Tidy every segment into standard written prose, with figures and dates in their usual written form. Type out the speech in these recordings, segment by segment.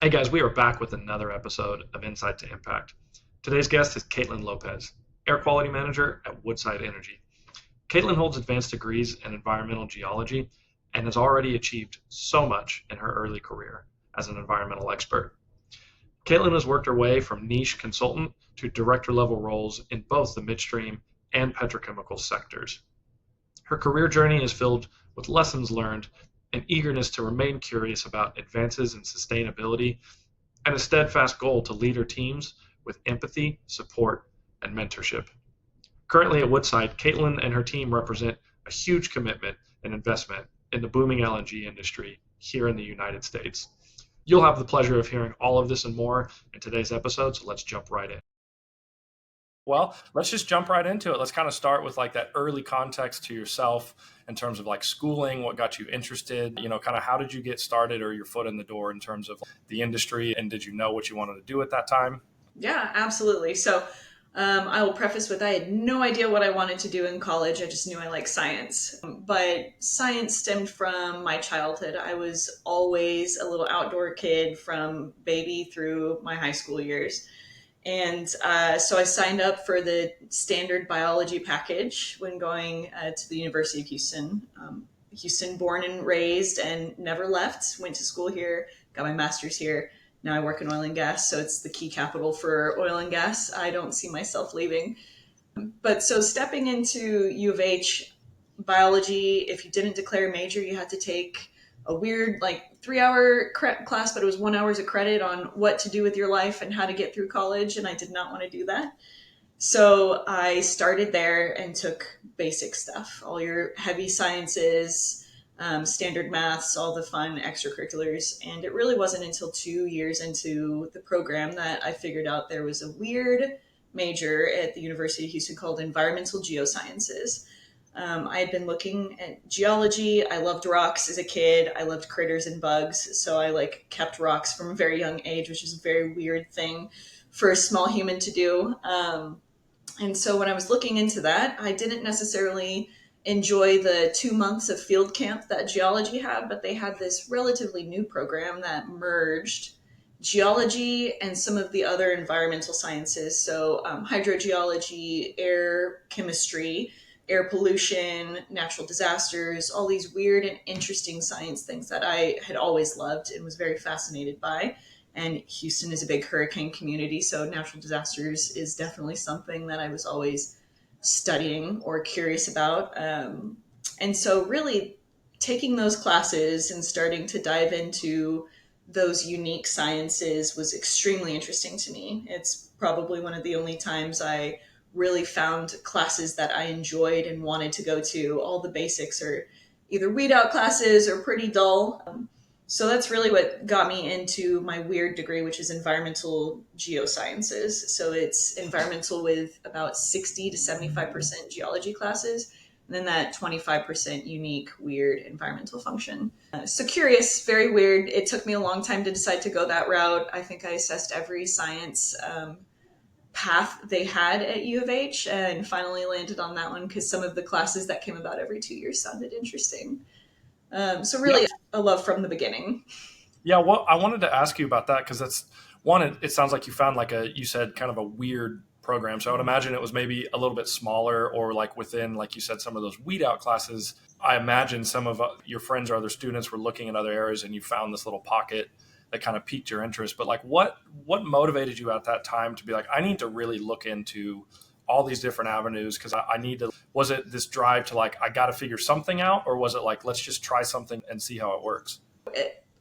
Hey guys, we are back with another episode of Insight to Impact. Today's guest is Kaitlyn Lopez, Air Quality Manager at Woodside Energy. Kaitlyn holds advanced degrees in environmental geology and has already achieved so much in her early career as an environmental expert. Kaitlyn has worked her way from niche consultant to director level roles in both the midstream and petrochemical sectors. Her career journey is filled with lessons learned, an eagerness to remain curious about advances in sustainability, and a steadfast goal to lead her teams with empathy, support, and mentorship. Currently at Woodside, Kaitlyn and her team represent a huge commitment and investment in the booming LNG industry here in the United States. You'll have the pleasure of hearing all of this and more in today's episode, so let's jump right in. Well, let's just jump right into it. Let's kind of start with like that early context to yourself in terms of like schooling, what got you interested, kind of how did you get started or your foot in the door in terms of the industry, and did you know what you wanted to do at that time? Yeah, absolutely. I will preface with I had no idea what I wanted to do in college. I just knew I liked science. But science stemmed from my childhood. I was always a little outdoor kid from baby through my high school years. So I signed up for the standard biology package when going to the University of Houston. Houston, born and raised, and never left. Went to school here, got my master's here. Now I work in oil and gas, so it's the key capital for oil and gas. I don't see myself leaving. But so stepping into U of H biology, if you didn't declare a major, you had to take a weird like 3 hour class, but it was 1 hour's of credit on what to do with your life and how to get through college. And I did not want to do that. So I started there and took basic stuff, all your heavy sciences, standard maths, all the fun extracurriculars. And it really wasn't until 2 years into the program that I figured out there was a weird major at the University of Houston called environmental geosciences. I had been looking at geology. I loved rocks as a kid. I loved critters and bugs. So I like kept rocks from a very young age, which is a very weird thing for a small human to do. And so when I was looking into that, I didn't necessarily enjoy the 2 months of field camp that geology had, but they had this relatively new program that merged geology and some of the other environmental sciences. So hydrogeology, air chemistry, air pollution, natural disasters, all these weird and interesting science things that I had always loved and was very fascinated by. And Houston is a big hurricane community, so natural disasters is definitely something that I was always studying or curious about. And so, really, taking those classes and starting to dive into those unique sciences was extremely interesting to me. It's probably one of the only times I really found classes that I enjoyed and wanted to go to. All the basics are either weed out classes or pretty dull. So that's really what got me into my weird degree, which is environmental geosciences. So it's environmental with about 60 to 75% geology classes, and then that 25% unique, weird environmental function. So curious, very weird. It took me a long time to decide to go that route. I think I assessed every science path they had at U of H and finally landed on that one because some of the classes that came about every 2 years sounded interesting. So Yeah, really a love from the beginning. yeah. Well, I wanted to ask you about that because that's one. It sounds like you found like you said, kind of a weird program. So I would imagine it was maybe a little bit smaller, or like within, like you said, some of those weed out classes. I imagine some of your friends or other students were looking in other areas, and you found this little pocket that kind of piqued your interest. But like, what motivated you at that time to be like, I need to really look into all these different avenues because I need to. Was it this drive to like, I got to figure something out, or was it like, let's just try something and see how it works?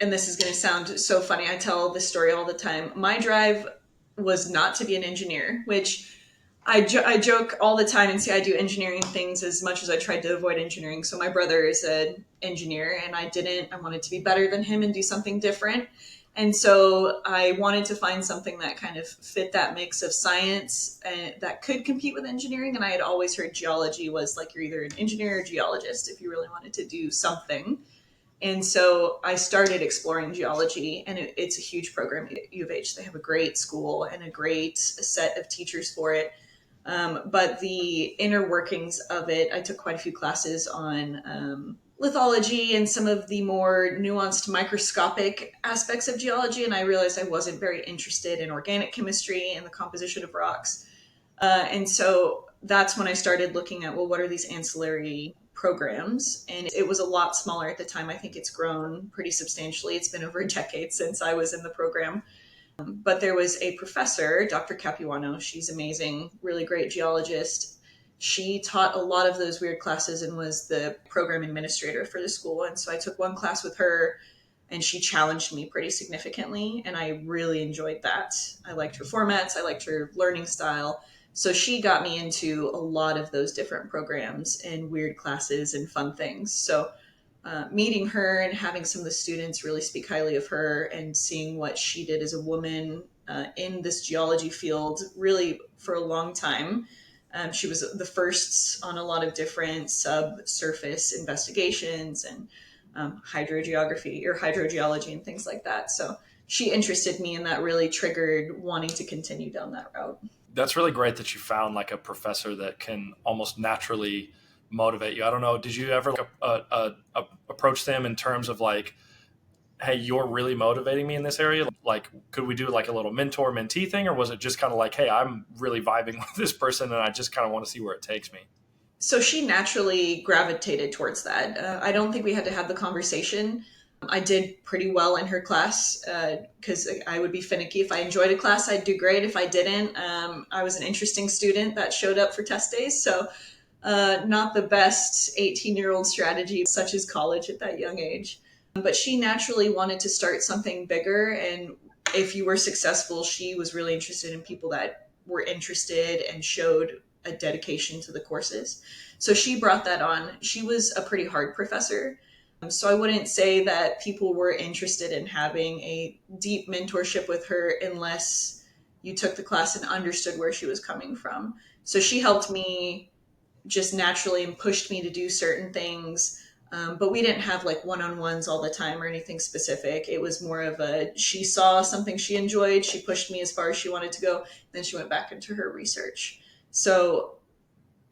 And this is going to sound so funny. I tell this story all the time. My drive was not to be an engineer, which I joke all the time and say I do engineering things as much as I tried to avoid engineering. So my brother is an engineer and I didn't. I wanted to be better than him and do something different. And so I wanted to find something that kind of fit that mix of science and that could compete with engineering. And I had always heard geology was like you're either an engineer or geologist if you really wanted to do something. And so I started exploring geology, and it's a huge program at U of H. They have a great school and a great set of teachers for it. But the inner workings of it, I took quite a few classes on lithology and some of the more nuanced microscopic aspects of geology. And I realized I wasn't very interested in organic chemistry and the composition of rocks. And so that's when I started looking at, well, what are these ancillary programs? And it was a lot smaller at the time. I think it's grown pretty substantially. It's been over a decade since I was in the program. But there was a professor, Dr. Capuano. She's amazing, really great geologist. She taught a lot of those weird classes and was the program administrator for the school. And so I took one class with her, and she challenged me pretty significantly. And I really enjoyed that. I liked her formats, I liked her learning style. So she got me into a lot of those different programs and weird classes and fun things. So meeting her and having some of the students really speak highly of her and seeing what she did as a woman in this geology field really for a long time. She was the first on a lot of different subsurface investigations and hydrogeography or hydrogeology and things like that. So she interested me, and that really triggered wanting to continue down that route. That's really great that you found like a professor that can almost naturally motivate you. I don't know. Did you ever approach them in terms of like, hey, you're really motivating me in this area? Like, could we do like a little mentor mentee thing? Or was it just kind of like, hey, I'm really vibing with this person and I just kind of want to see where it takes me? So she naturally gravitated towards that. I don't think we had to have the conversation. I did pretty well in her class because I would be finicky. If I enjoyed a class, I'd do great. If I didn't, I was an interesting student that showed up for test days. So not the best 18-year-old strategy, such as college at that young age. But she naturally wanted to start something bigger. And if you were successful, she was really interested in people that were interested and showed a dedication to the courses. So she brought that on. She was a pretty hard professor. So I wouldn't say that people were interested in having a deep mentorship with her unless you took the class and understood where she was coming from. So she helped me just naturally and pushed me to do certain things. But we didn't have like one-on-ones all the time or anything specific. It was more of she saw something she enjoyed, she pushed me as far as she wanted to go, then she went back into her research. So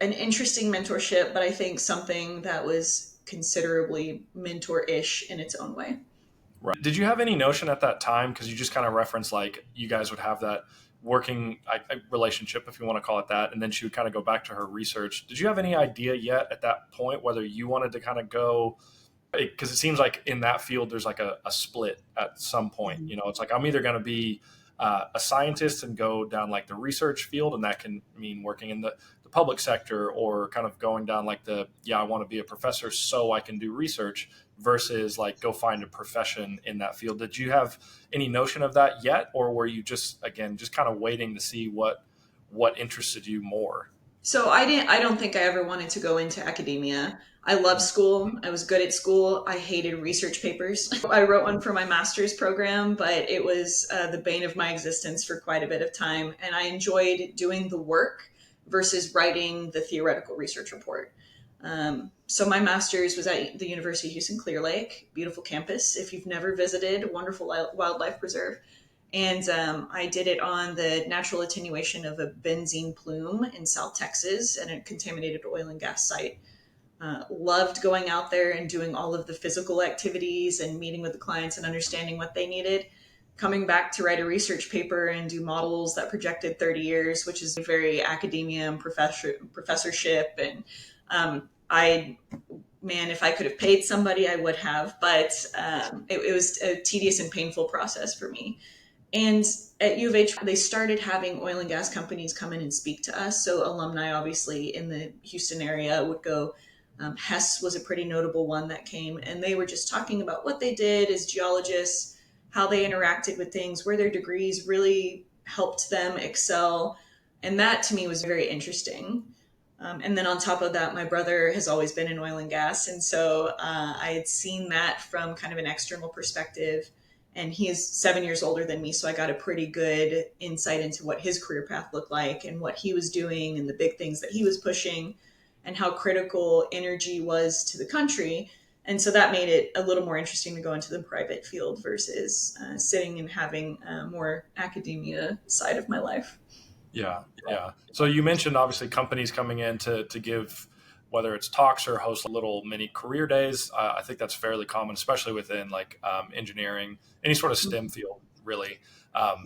an interesting mentorship, but I think something that was considerably mentor-ish in its own way. Right. Did you have any notion at that time? Because you just kind of referenced like you guys would have that working relationship, if you want to call it that, and then she would kind of go back to her research. Did you have any idea yet at that point whether you wanted to kind of go? Because it seems like in that field there's like a split at some point. Mm-hmm. You know, it's like I'm either going to be a scientist and go down like the research field, and that can mean working in the public sector, or kind of going down like I want to be a professor so I can do research, versus like go find a profession in that field. Did you have any notion of that yet, or were you just kind of waiting to see what interested you more? So I don't think I ever wanted to go into academia. I loved school. I was good at school. I hated research papers. I wrote one for my master's program, but it was the bane of my existence for quite a bit of time. And I enjoyed doing the work versus writing the theoretical research report. So my master's was at the University of Houston Clear Lake, beautiful campus. If you've never visited, a wonderful wildlife preserve. And I did it on the natural attenuation of a benzene plume in South Texas and a contaminated oil and gas site. Loved going out there and doing all of the physical activities and meeting with the clients and understanding what they needed. Coming back to write a research paper and do models that projected 30 years, which is very academia and professorship. And if I could have paid somebody, I would have. But it was a tedious and painful process for me. And at U of H, they started having oil and gas companies come in and speak to us. So alumni, obviously, in the Houston area would go. Hess was a pretty notable one that came, and they were just talking about what they did as geologists, how they interacted with things, where their degrees really helped them excel. And that to me was very interesting. And then on top of that, my brother has always been in oil and gas. And so I had seen that from kind of an external perspective. And he is 7 years older than me. So I got a pretty good insight into what his career path looked like and what he was doing and the big things that he was pushing and how critical energy was to the country. And so that made it a little more interesting to go into the private field versus sitting and having a more academia side of my life. Yeah. So you mentioned obviously companies coming in to give whether it's talks or host little mini career days. I think that's fairly common, especially within like engineering, any sort of STEM field, really.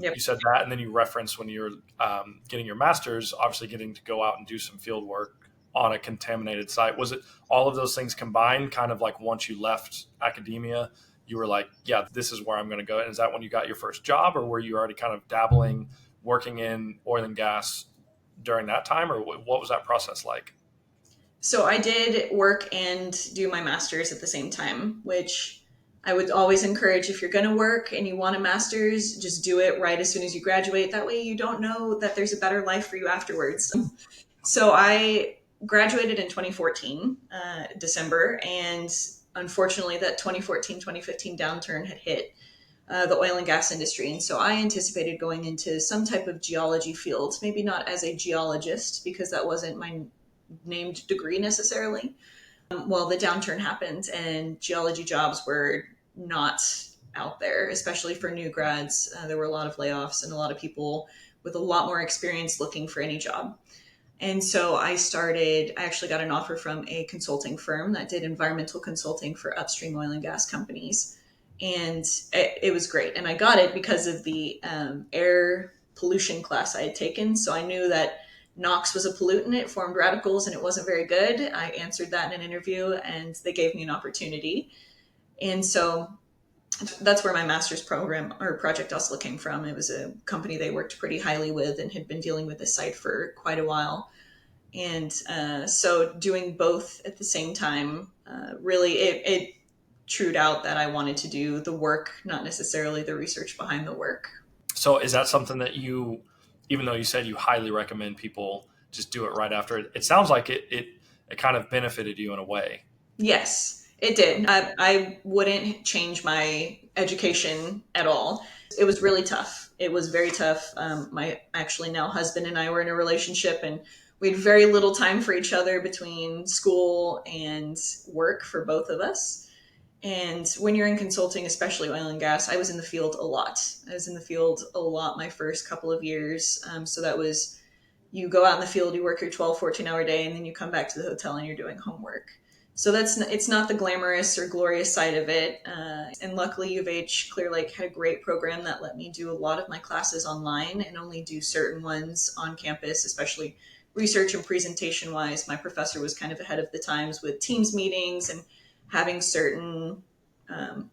Yep. You said that, and then you referenced when you were getting your master's, obviously getting to go out and do some field work on a contaminated site. Was it all of those things combined, kind of like once you left academia, you were like, yeah, this is where I'm going to go? And is that when you got your first job, or were you already kind of dabbling, working in oil and gas during that time, or what was that process like? So I did work and do my master's at the same time, which I would always encourage. If you're going to work and you want a master's, just do it right as soon as you graduate. That way you don't know that there's a better life for you afterwards. So I graduated in 2014, December, and unfortunately that 2014-2015 downturn had hit the oil and gas industry. And so I anticipated going into some type of geology field, maybe not as a geologist, because that wasn't my named degree necessarily. Well, the downturn happened and geology jobs were not out there, especially for new grads. There were a lot of layoffs and a lot of people with a lot more experience looking for any job. And so I actually got an offer from a consulting firm that did environmental consulting for upstream oil and gas companies. And it was great. And I got it because of the air pollution class I had taken. So I knew that NOx was a pollutant, it formed radicals, and it wasn't very good. I answered that in an interview, and they gave me an opportunity. And so that's where my master's program or project also came from. It was a company they worked pretty highly with and had been dealing with this site for quite a while. And so doing both at the same time, really, it trued out that I wanted to do the work, not necessarily the research behind the work. So is that something that you, even though you said you highly recommend people just do it right after it sounds like it kind of benefited you in a way. Yes, it did. I wouldn't change my education at all. It was really tough. It was very tough. My actually now husband and I were in a relationship, and we had very little time for each other between school and work for both of us. And when you're in consulting, especially oil and gas, I was in the field a lot. I was in the field a lot my first couple of years. So that was, you go out in the field, you work your 12, 14-hour day, and then you come back to the hotel and you're doing homework. So it's not the glamorous or glorious side of it. And luckily, U of H Clear Lake had a great program that let me do a lot of my classes online and only do certain ones on campus, especially research and presentation wise. My professor was kind of ahead of the times with Teams meetings and having certain um,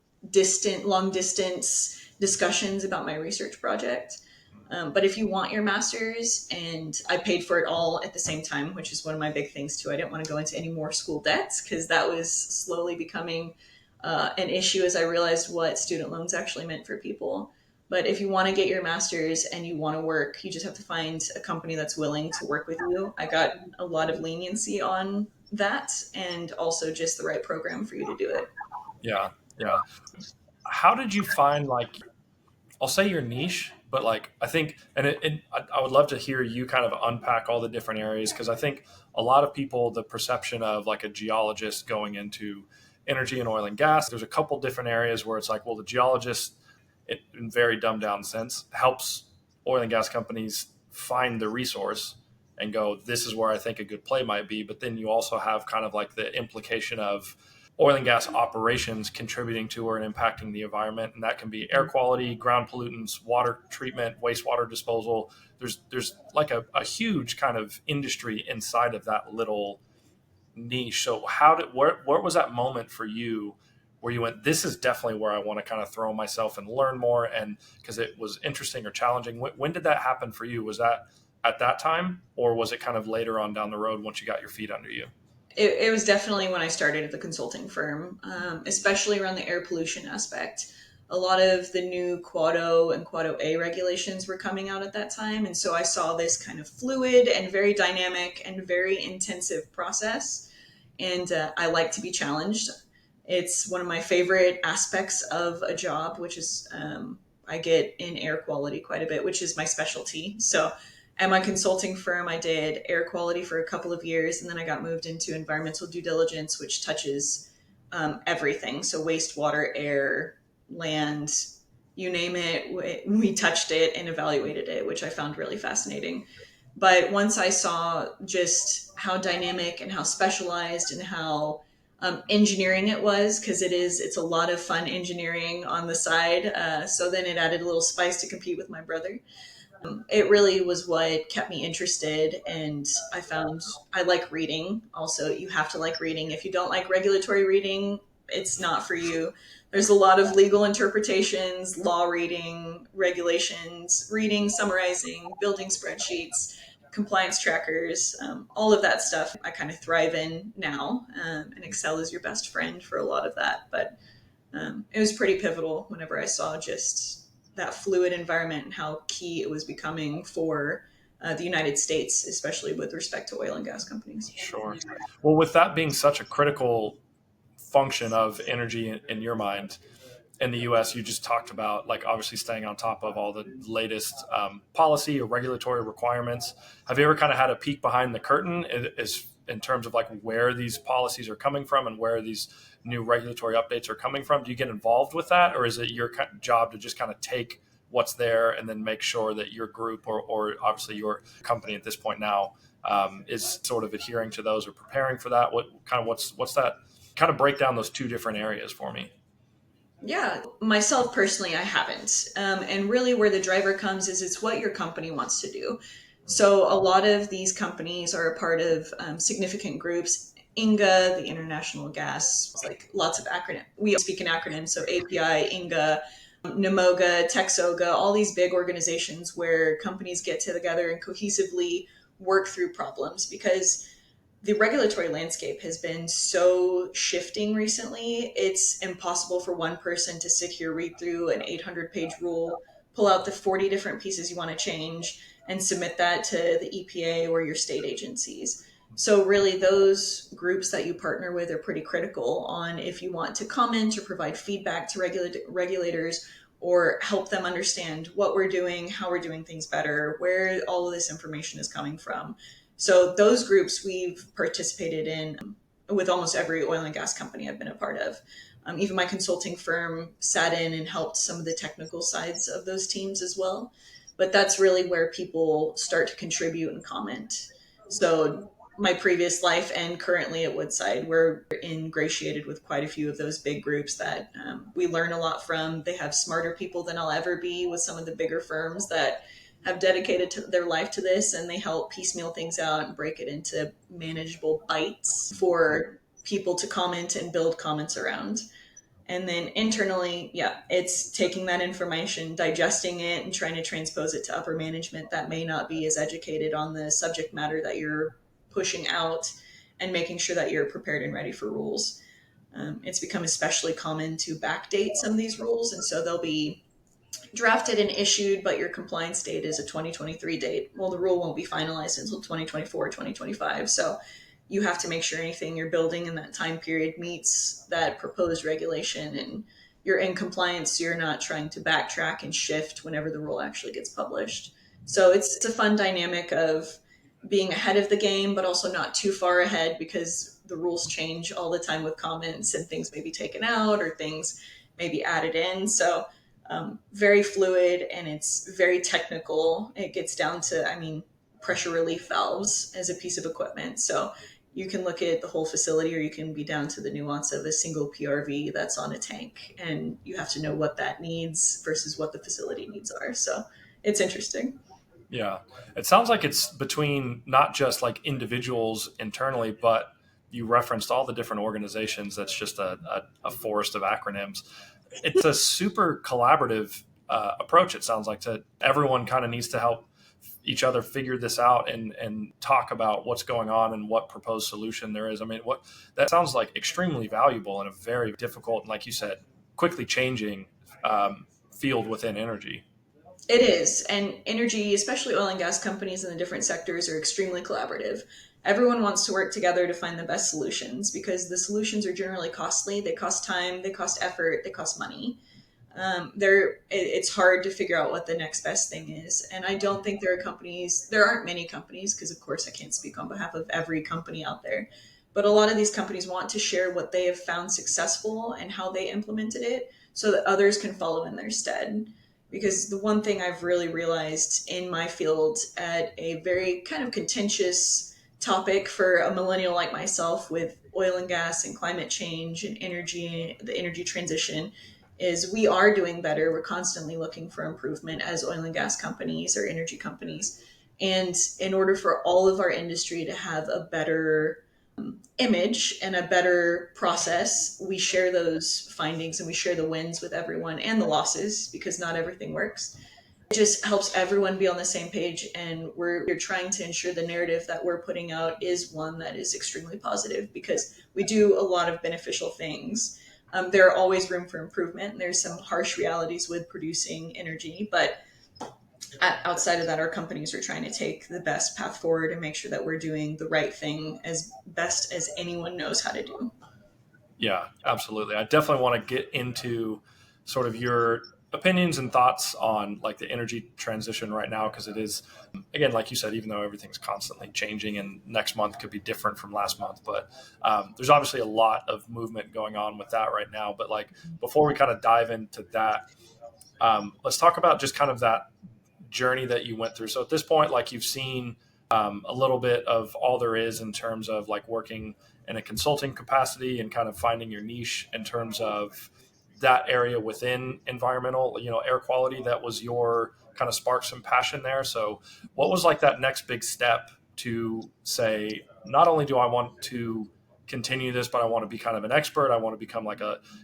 long distance discussions about my research project. But if you want your master's, and I paid for it all at the same time, which is one of my big things too. I didn't want to go into any more school debts because that was slowly becoming an issue as I realized what student loans actually meant for people. But if you want to get your master's and you want to work, you just have to find a company that's willing to work with you. I got a lot of leniency on that, and also just the right program for you to do it. Yeah, yeah. How did you find, like, I'll say your niche, but like I think, and I would love to hear you kind of unpack all the different areas, because I think a lot of people, the perception of like a geologist going into energy and oil and gas, there's a couple different areas where it's like, well, the geologist, in very dumbed down sense, helps oil and gas companies find the resource and go, this is where I think a good play might be. But then you also have kind of like the implication of oil and gas operations contributing to or impacting the environment, and that can be air quality, ground pollutants, water treatment, wastewater disposal. There's like a huge kind of industry inside of that little niche. So where was that moment for you where you went, this is definitely where I want to kind of throw myself and learn more, and because it was interesting or challenging? When did that happen for you? Was that at that time, or was it kind of later on down the road once you got your feet under you? It was definitely when I started at the consulting firm, especially around the air pollution aspect. A lot of the new Quad O and Quad O A regulations were coming out at that time. And so I saw this kind of fluid and very dynamic and very intensive process. And I like to be challenged. It's one of my favorite aspects of a job, which is I get in air quality quite a bit, which is my specialty. So at my consulting firm, I did air quality for a couple of years, and then I got moved into environmental due diligence, which touches everything. So wastewater, air, land, you name it, we touched it and evaluated it, which I found really fascinating. But once I saw just how dynamic and how specialized and how engineering it was, because it's a lot of fun engineering on the side. So then it added a little spice to compete with my brother. It really was what kept me interested, and I found I like reading. Also, you have to like reading. If you don't like regulatory reading, it's not for you. There's a lot of legal interpretations, law reading, regulations reading, summarizing, building spreadsheets, compliance trackers, all of that stuff I kind of thrive in now, and Excel is your best friend for a lot of that. But it was pretty pivotal whenever I saw just that fluid environment and how key it was becoming for the United States, especially with respect to oil and gas companies. Sure. Well, with that being such a critical function of energy in your mind, in the U.S., you just talked about like obviously staying on top of all the latest policy or regulatory requirements. Have you ever kind of had a peek behind the curtain is in terms of like where these policies are coming from and where these new regulatory updates are coming from? Do you get involved with that, or is it your job to just kind of take what's there and then make sure that your group or obviously your company at this point now is sort of adhering to those or preparing for that? What's that? Kind of break down those two different areas for me. Yeah, myself personally, I haven't. And really, where the driver comes is it's what your company wants to do. So, a lot of these companies are a part of significant groups. INGA, the International Gas, like lots of acronym. We speak in acronyms, so API, INGA, NMOGA, Texoga, all these big organizations where companies get together and cohesively work through problems, because the regulatory landscape has been so shifting recently. It's impossible for one person to sit here, read through an 800-page rule, pull out the 40 different pieces you want to change, and submit that to the EPA or your state agencies. So, really, those groups that you partner with are pretty critical on if you want to comment or provide feedback to regulators or help them understand what we're doing, how we're doing things better, where all of this information is coming from. So those groups we've participated in with almost every oil and gas company I've been a part of. Even my consulting firm sat in and helped some of the technical sides of those teams as well. But that's really where people start to contribute and comment. So my previous life and currently at Woodside, we're ingratiated with quite a few of those big groups that we learn a lot from. They have smarter people than I'll ever be with some of the bigger firms that have dedicated their life to this, and they help piecemeal things out and break it into manageable bites for people to comment and build comments around. And then internally, yeah, it's taking that information, digesting it, and trying to transpose it to upper management that may not be as educated on the subject matter that you're pushing out, and making sure that you're prepared and ready for rules. It's become especially common to backdate some of these rules, and so they'll be drafted and issued, but your compliance date is a 2023 date. Well, the rule won't be finalized until 2024, 2025. So you have to make sure anything you're building in that time period meets that proposed regulation, and you're in compliance, so you're not trying to backtrack and shift whenever the rule actually gets published. So it's a fun dynamic of being ahead of the game, but also not too far ahead, because the rules change all the time with comments, and things may be taken out or things may be added in. So very fluid, and it's very technical. It gets down to, I mean, pressure relief valves as a piece of equipment. So you can look at the whole facility, or you can be down to the nuance of a single PRV that's on a tank, and you have to know what that needs versus what the facility needs are. So it's interesting. Yeah. It sounds like it's between not just like individuals internally, but you referenced all the different organizations. That's just a forest of acronyms. It's a super collaborative approach, it sounds like, to everyone kind of needs to help each other figure this out and talk about what's going on and what proposed solution there is. I mean, what that sounds like extremely valuable in a very difficult and, like you said, quickly changing field within energy. It is. And energy, especially oil and gas companies in the different sectors, are extremely collaborative. Everyone wants to work together to find the best solutions, because the solutions are generally costly. They cost time, they cost effort, they cost money. It's hard to figure out what the next best thing is. And I don't think there aren't many companies, because of course I can't speak on behalf of every company out there. But a lot of these companies want to share what they have found successful and how they implemented it, so that others can follow in their stead. Because the one thing I've really realized in my field at a very kind of contentious topic for a millennial like myself with oil and gas and climate change and energy, the energy transition, is we are doing better. We're constantly looking for improvement as oil and gas companies or energy companies. And in order for all of our industry to have a better image and a better process, we share those findings and we share the wins with everyone and the losses, because not everything works. It just helps everyone be on the same page, and we're trying to ensure the narrative that we're putting out is one that is extremely positive, because we do a lot of beneficial things. There are always room for improvement, and there's some harsh realities with producing energy, but outside of that, our companies are trying to take the best path forward and make sure that we're doing the right thing as best as anyone knows how to do. Yeah, absolutely. I definitely want to get into sort of your opinions and thoughts on like the energy transition right now, because it is, again, like you said, even though everything's constantly changing and next month could be different from last month, but there's obviously a lot of movement going on with that right now. But like before we kind of dive into that, let's talk about just kind of that journey that you went through. So at this point, like you've seen a little bit of all there is in terms of like working in a consulting capacity and kind of finding your niche in terms of that area within environmental, air quality. That was your kind of spark some passion there. So what was like that next big step to say, not only do I want to continue this, but I want to be kind of an expert. I want to become like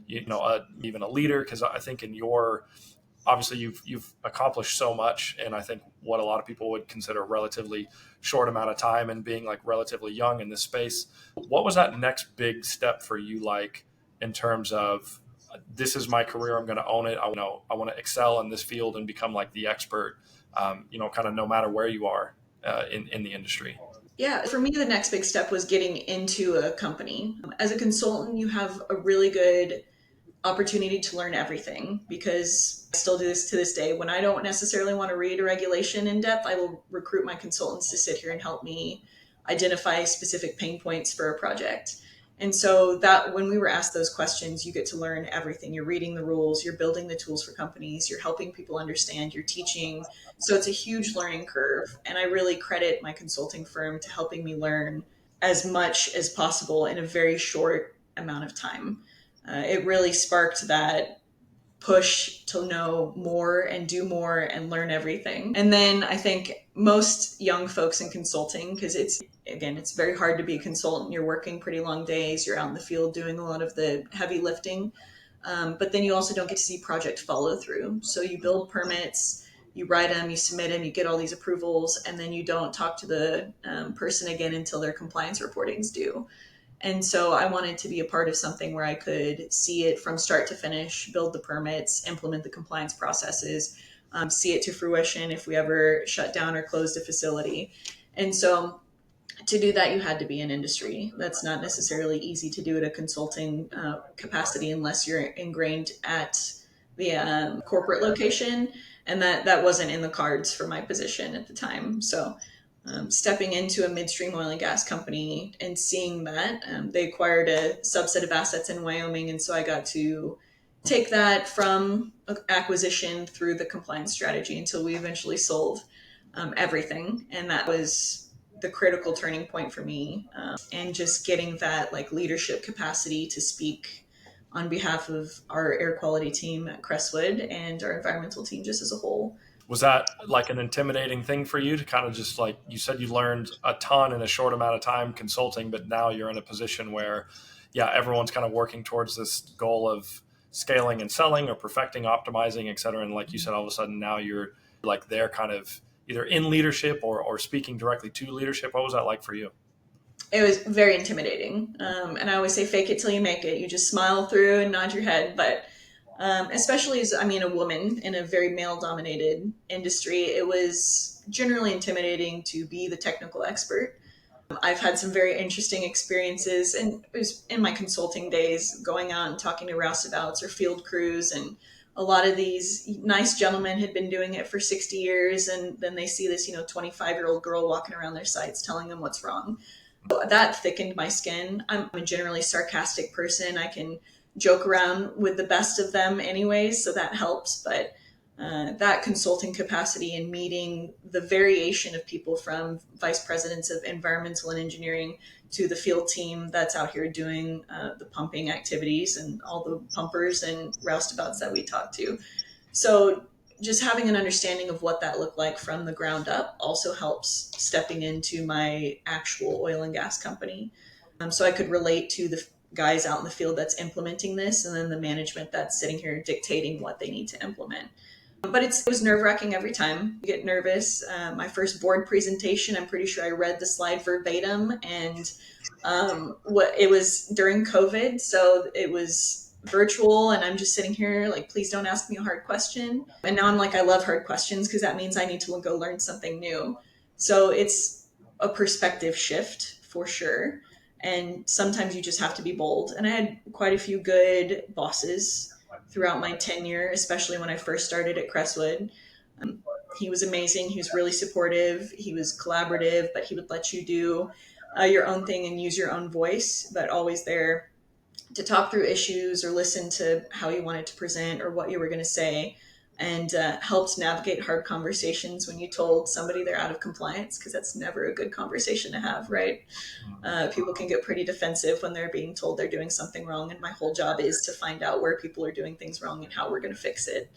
even a leader. Because I think in your obviously you've accomplished so much, and I think what a lot of people would consider a relatively short amount of time and being like relatively young in this space. What was that next big step for you, like in terms of this is my career, I'm going to own it, I want to excel in this field and become like the expert, kind of no matter where you are in the industry? Yeah, for me, the next big step was getting into a company. As a consultant, you have a really good opportunity to learn everything, because I still do this to this day. When I don't necessarily want to read a regulation in depth, I will recruit my consultants to sit here and help me identify specific pain points for a project. And so that when we were asked those questions, you get to learn everything. You're reading the rules, you're building the tools for companies, you're helping people understand, you're teaching. So it's a huge learning curve. And I really credit my consulting firm to helping me learn as much as possible in a very short amount of time. It really sparked that push to know more and do more and learn everything. And then I think most young folks in consulting, because it's very hard to be a consultant. You're working pretty long days, you're out in the field doing a lot of the heavy lifting. But then you also don't get to see project follow through. So you build permits, you write them, you submit them, you get all these approvals, and then you don't talk to the person again until their compliance reporting's due. And so I wanted to be a part of something where I could see it from start to finish, build the permits, implement the compliance processes, see it to fruition if we ever shut down or closed a facility. And so to do that, you had to be in industry. That's not necessarily easy to do at a consulting capacity unless you're ingrained at the corporate location. And that wasn't in the cards for my position at the time. So stepping into a midstream oil and gas company and seeing that they acquired a subset of assets in Wyoming. And so I got to take that from acquisition through the compliance strategy until we eventually sold everything. And that was the critical turning point for me, and just getting that like leadership capacity to speak on behalf of our air quality team at Crestwood and our environmental team just as a whole. Was that like an intimidating thing for you to kind of just like, you said you learned a ton in a short amount of time consulting, but now you're in a position where, yeah, everyone's kind of working towards this goal of scaling and selling or perfecting, optimizing, et cetera. And like you said, all of a sudden now you're like they're kind of either in leadership or speaking directly to leadership. What was that like for you? It was very intimidating. And I always say, fake it till you make it. You just smile through and nod your head. But especially as, a woman in a very male dominated industry, it was generally intimidating to be the technical expert. I've had some very interesting experiences, and it was in my consulting days, going out and talking to roustabouts or field crews. And a lot of these nice gentlemen had been doing it for 60 years. And then they see this, 25-year-old girl walking around their sites telling them what's wrong. That thickened my skin. I'm a generally sarcastic person. I can joke around with the best of them anyways, so that helps. But that consulting capacity and meeting the variation of people from vice presidents of environmental and engineering to the field team that's out here doing the pumping activities and all the pumpers and roustabouts that we talk to. So just having an understanding of what that looked like from the ground up also helps stepping into my actual oil and gas company. So I could relate to the guys out in the field that's implementing this and then the management that's sitting here dictating what they need to implement. But it was nerve wracking every time. You get nervous. My first board presentation, I'm pretty sure I read the slide verbatim, and what it was during COVID, so it was virtual, and I'm just sitting here like, please don't ask me a hard question. And now I'm like, I love hard questions because that means I need to go learn something new. So it's a perspective shift for sure. And sometimes you just have to be bold. And I had quite a few good bosses throughout my tenure, especially when I first started at Crestwood. He was amazing. He was really supportive. He was collaborative, but he would let you do your own thing and use your own voice, but always there to talk through issues or listen to how you wanted to present or what you were going to say, and helped navigate hard conversations when you told somebody they're out of compliance, because that's never a good conversation to have, right? People can get pretty defensive when they're being told they're doing something wrong, and my whole job is to find out where people are doing things wrong and how we're going to fix it.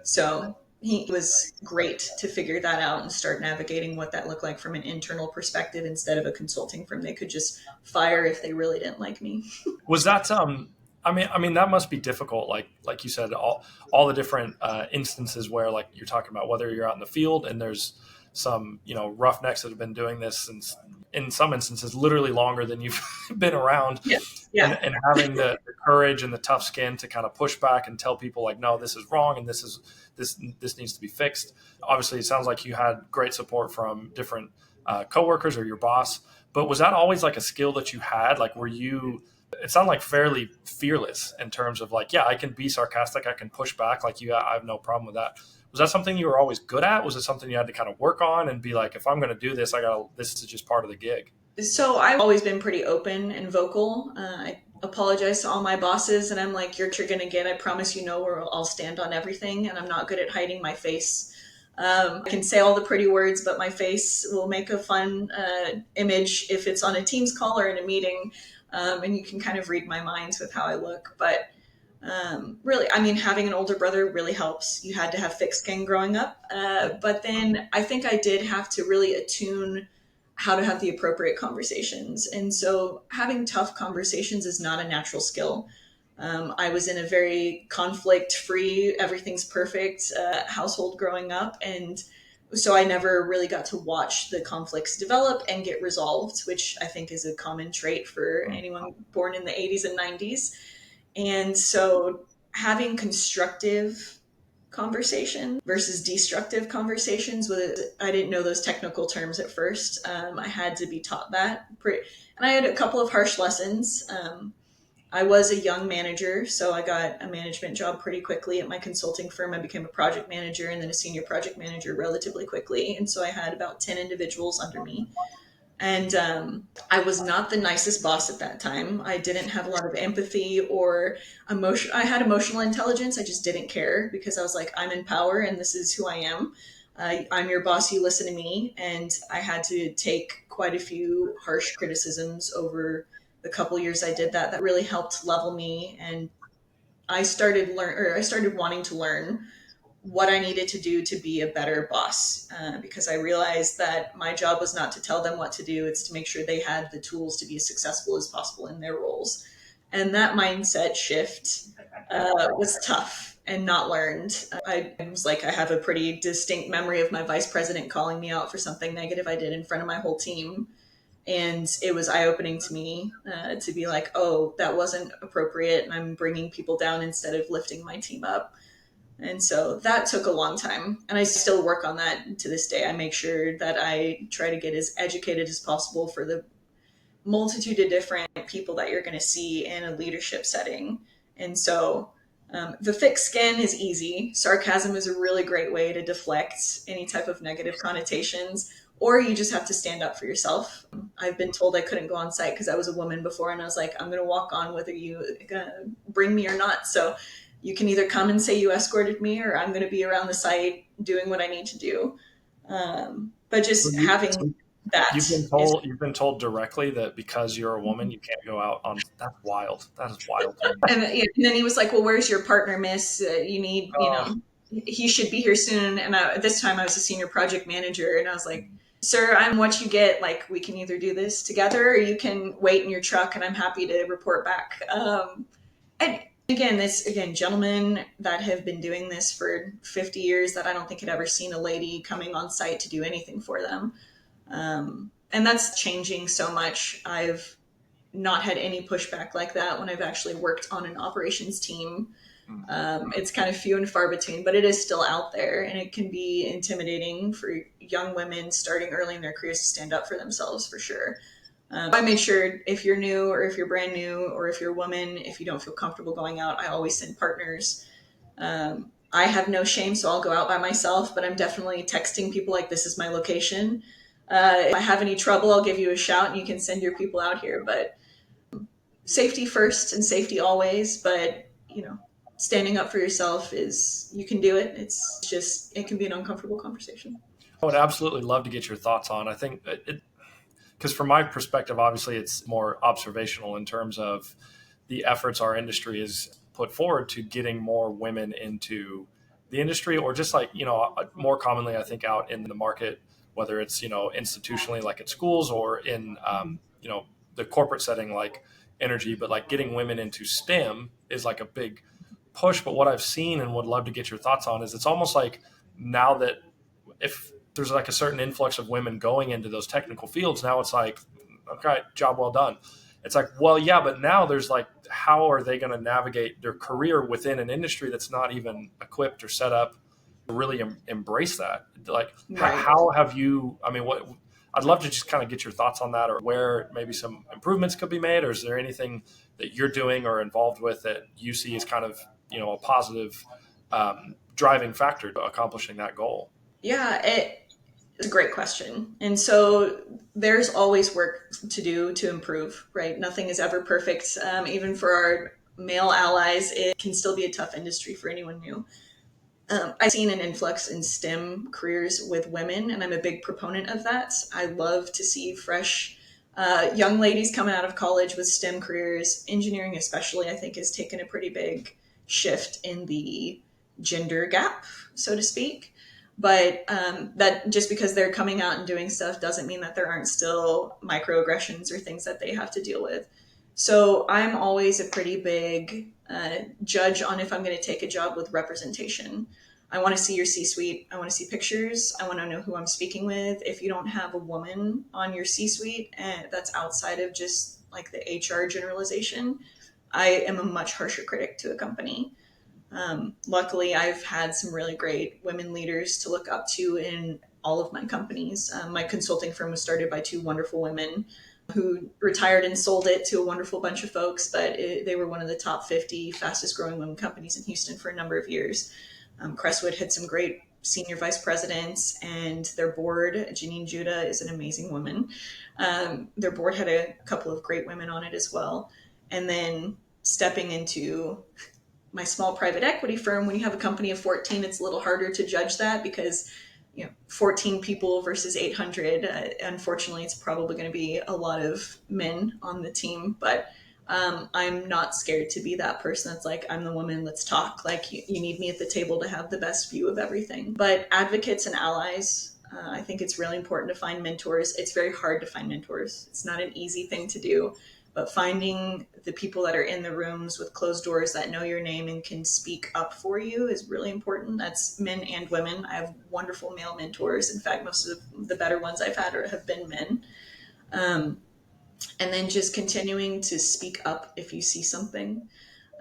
So he was great to figure that out and start navigating what that looked like from an internal perspective instead of a consulting firm they could just fire if they really didn't like me. Was that I mean that must be difficult, like you said, all the different instances where, like, you're talking about, whether you're out in the field and there's some roughnecks that have been doing this since, in some instances, literally longer than you've been around. Yeah. Yeah. And having the courage and the tough skin to kind of push back and tell people, like, no, this is wrong and this needs to be fixed. Obviously, it sounds like you had great support from different coworkers or your boss, but was that always like a skill that you had? Like, were you, it sounded like fairly fearless in terms of, like, yeah, I can be sarcastic, I can push back, like, I have no problem with that. Was that something you were always good at? Was it something you had to kind of work on and be like, if I'm going to do this, this is just part of the gig? So I've always been pretty open and vocal. I apologize to all my bosses, and I'm like, you're going to get, I promise where I'll stand on everything, and I'm not good at hiding my face. I can say all the pretty words, but my face will make a fun image if it's on a Teams call or in a meeting, and you can kind of read my minds with how I look. But really, I mean, having an older brother really helps. You had to have thick skin growing up, but then I think I did have to really attune how to have the appropriate conversations. And so having tough conversations is not a natural skill. I was in a very conflict-free, everything's perfect household growing up. And so I never really got to watch the conflicts develop and get resolved, which I think is a common trait for anyone born in the 80s and 90s. And so having constructive conversation versus destructive conversations, I didn't know those technical terms at first. I had to be taught that, and I had a couple of harsh lessons. I was a young manager, so I got a management job pretty quickly at my consulting firm. I became a project manager and then a senior project manager relatively quickly, and so I had about 10 individuals under me. And I was not the nicest boss at that time. I didn't have a lot of empathy or emotion. I had emotional intelligence. I just didn't care because I was like, I'm in power and this is who I am. I'm your boss. You listen to me. And I had to take quite a few harsh criticisms over the couple years I did that. That really helped level me. And I started wanting to learn what I needed to do to be a better boss, because I realized that my job was not to tell them what to do. It's to make sure they had the tools to be as successful as possible in their roles. And that mindset shift was tough and not learned. I was like, I have a pretty distinct memory of my vice president calling me out for something negative I did in front of my whole team. And it was eye-opening to me to be like, oh, that wasn't appropriate. And I'm bringing people down instead of lifting my team up. And so that took a long time. And I still work on that to this day. I make sure that I try to get as educated as possible for the multitude of different people that you're going to see in a leadership setting. And so the thick skin is easy. Sarcasm is a really great way to deflect any type of negative connotations, or you just have to stand up for yourself. I've been told I couldn't go on site because I was a woman before, and I was like, I'm going to walk on whether you bring me or not. So you can either come and say you escorted me, or I'm going to be around the site doing what I need to do. But just having that is, you've been told directly that because you're a woman, you can't go out on. That's wild. That is wild to me. and then he was like, well, where's your partner, miss? You need, he should be here soon. And this time I was a senior project manager, and I was like, sir, I'm what you get. Like, we can either do this together, or you can wait in your truck, and I'm happy to report back. And again, gentlemen that have been doing this for 50 years that I don't think had ever seen a lady coming on site to do anything for them. And that's changing so much. I've not had any pushback like that when I've actually worked on an operations team. It's kind of few and far between, but it is still out there, and it can be intimidating for young women starting early in their careers to stand up for themselves, for sure. I make sure if you're new, or if you're brand new, or if you're a woman, if you don't feel comfortable going out, I always send partners. I have no shame, so I'll go out by myself, but I'm definitely texting people like, this is my location. If I have any trouble, I'll give you a shout and you can send your people out here. But safety first and safety always. But, standing up for yourself you can do it. It's just, it can be an uncomfortable conversation. I would absolutely love to get your thoughts on. I think because from my perspective, obviously it's more observational in terms of the efforts our industry has put forward to getting more women into the industry, or just like, more commonly, I think out in the market, whether it's, institutionally, like at schools, or in, the corporate setting, like energy, but like getting women into STEM is like a big push. But what I've seen and would love to get your thoughts on is it's almost like now that if there's like a certain influx of women going into those technical fields, now it's like, okay, job well done. It's like, well, yeah, but now there's like, how are they going to navigate their career within an industry that's not even equipped or set up to really embrace that? Like, Right. How have you, what, I'd love to just kind of get your thoughts on that, or where maybe some improvements could be made, or is there anything that you're doing or involved with that you see as kind of, a positive driving factor to accomplishing that goal? Yeah, it's a great question. And so there's always work to do to improve, right? Nothing is ever perfect. Even for our male allies, it can still be a tough industry for anyone new. I've seen an influx in STEM careers with women, and I'm a big proponent of that. I love to see fresh young ladies coming out of college with STEM careers. Engineering, especially, I think, has taken a pretty big shift in the gender gap, so to speak. But that just because they're coming out and doing stuff doesn't mean that there aren't still microaggressions or things that they have to deal with. So I'm always a pretty big judge on if I'm going to take a job with representation. I want to see your C-suite. I want to see pictures. I want to know who I'm speaking with. If you don't have a woman on your C-suite, and that's outside of just like the HR generalization, I am a much harsher critic to a company. Luckily, I've had some really great women leaders to look up to in all of my companies. My consulting firm was started by two wonderful women who retired and sold it to a wonderful bunch of folks, but they were one of the top 50 fastest growing women companies in Houston for a number of years. Crestwood had some great senior vice presidents, and their board, Janine Judah, is an amazing woman. Their board had a couple of great women on it as well. And then stepping into my small private equity firm, when you have a company of 14, it's a little harder to judge that because 14 people versus 800. Unfortunately, it's probably going to be a lot of men on the team, but I'm not scared to be that person that's like, I'm the woman, let's talk. Like, you need me at the table to have the best view of everything. But advocates and allies, I think it's really important to find mentors. It's very hard to find mentors. It's not an easy thing to do. But finding the people that are in the rooms with closed doors that know your name and can speak up for you is really important. That's men and women. I have wonderful male mentors. In fact, most of the better ones I've had have been men. And then just continuing to speak up if you see something.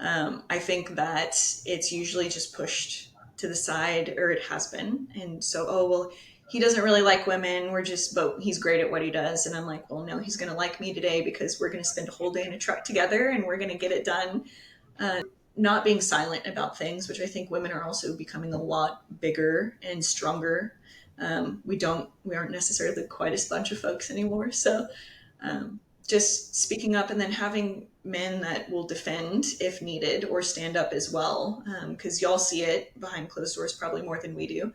I think that it's usually just pushed to the side, or it has been. And so, oh, well, he doesn't really like women. But he's great at what he does. And I'm like, well, no, he's going to like me today because we're going to spend a whole day in a truck together and we're going to get it done. Not being silent about things, which I think women are also becoming a lot bigger and stronger. We aren't necessarily quite as bunch of folks anymore. So just speaking up and then having men that will defend if needed or stand up as well. Because y'all see it behind closed doors probably more than we do.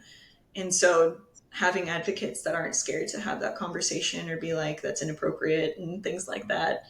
And so having advocates that aren't scared to have that conversation or be like, that's inappropriate and things like that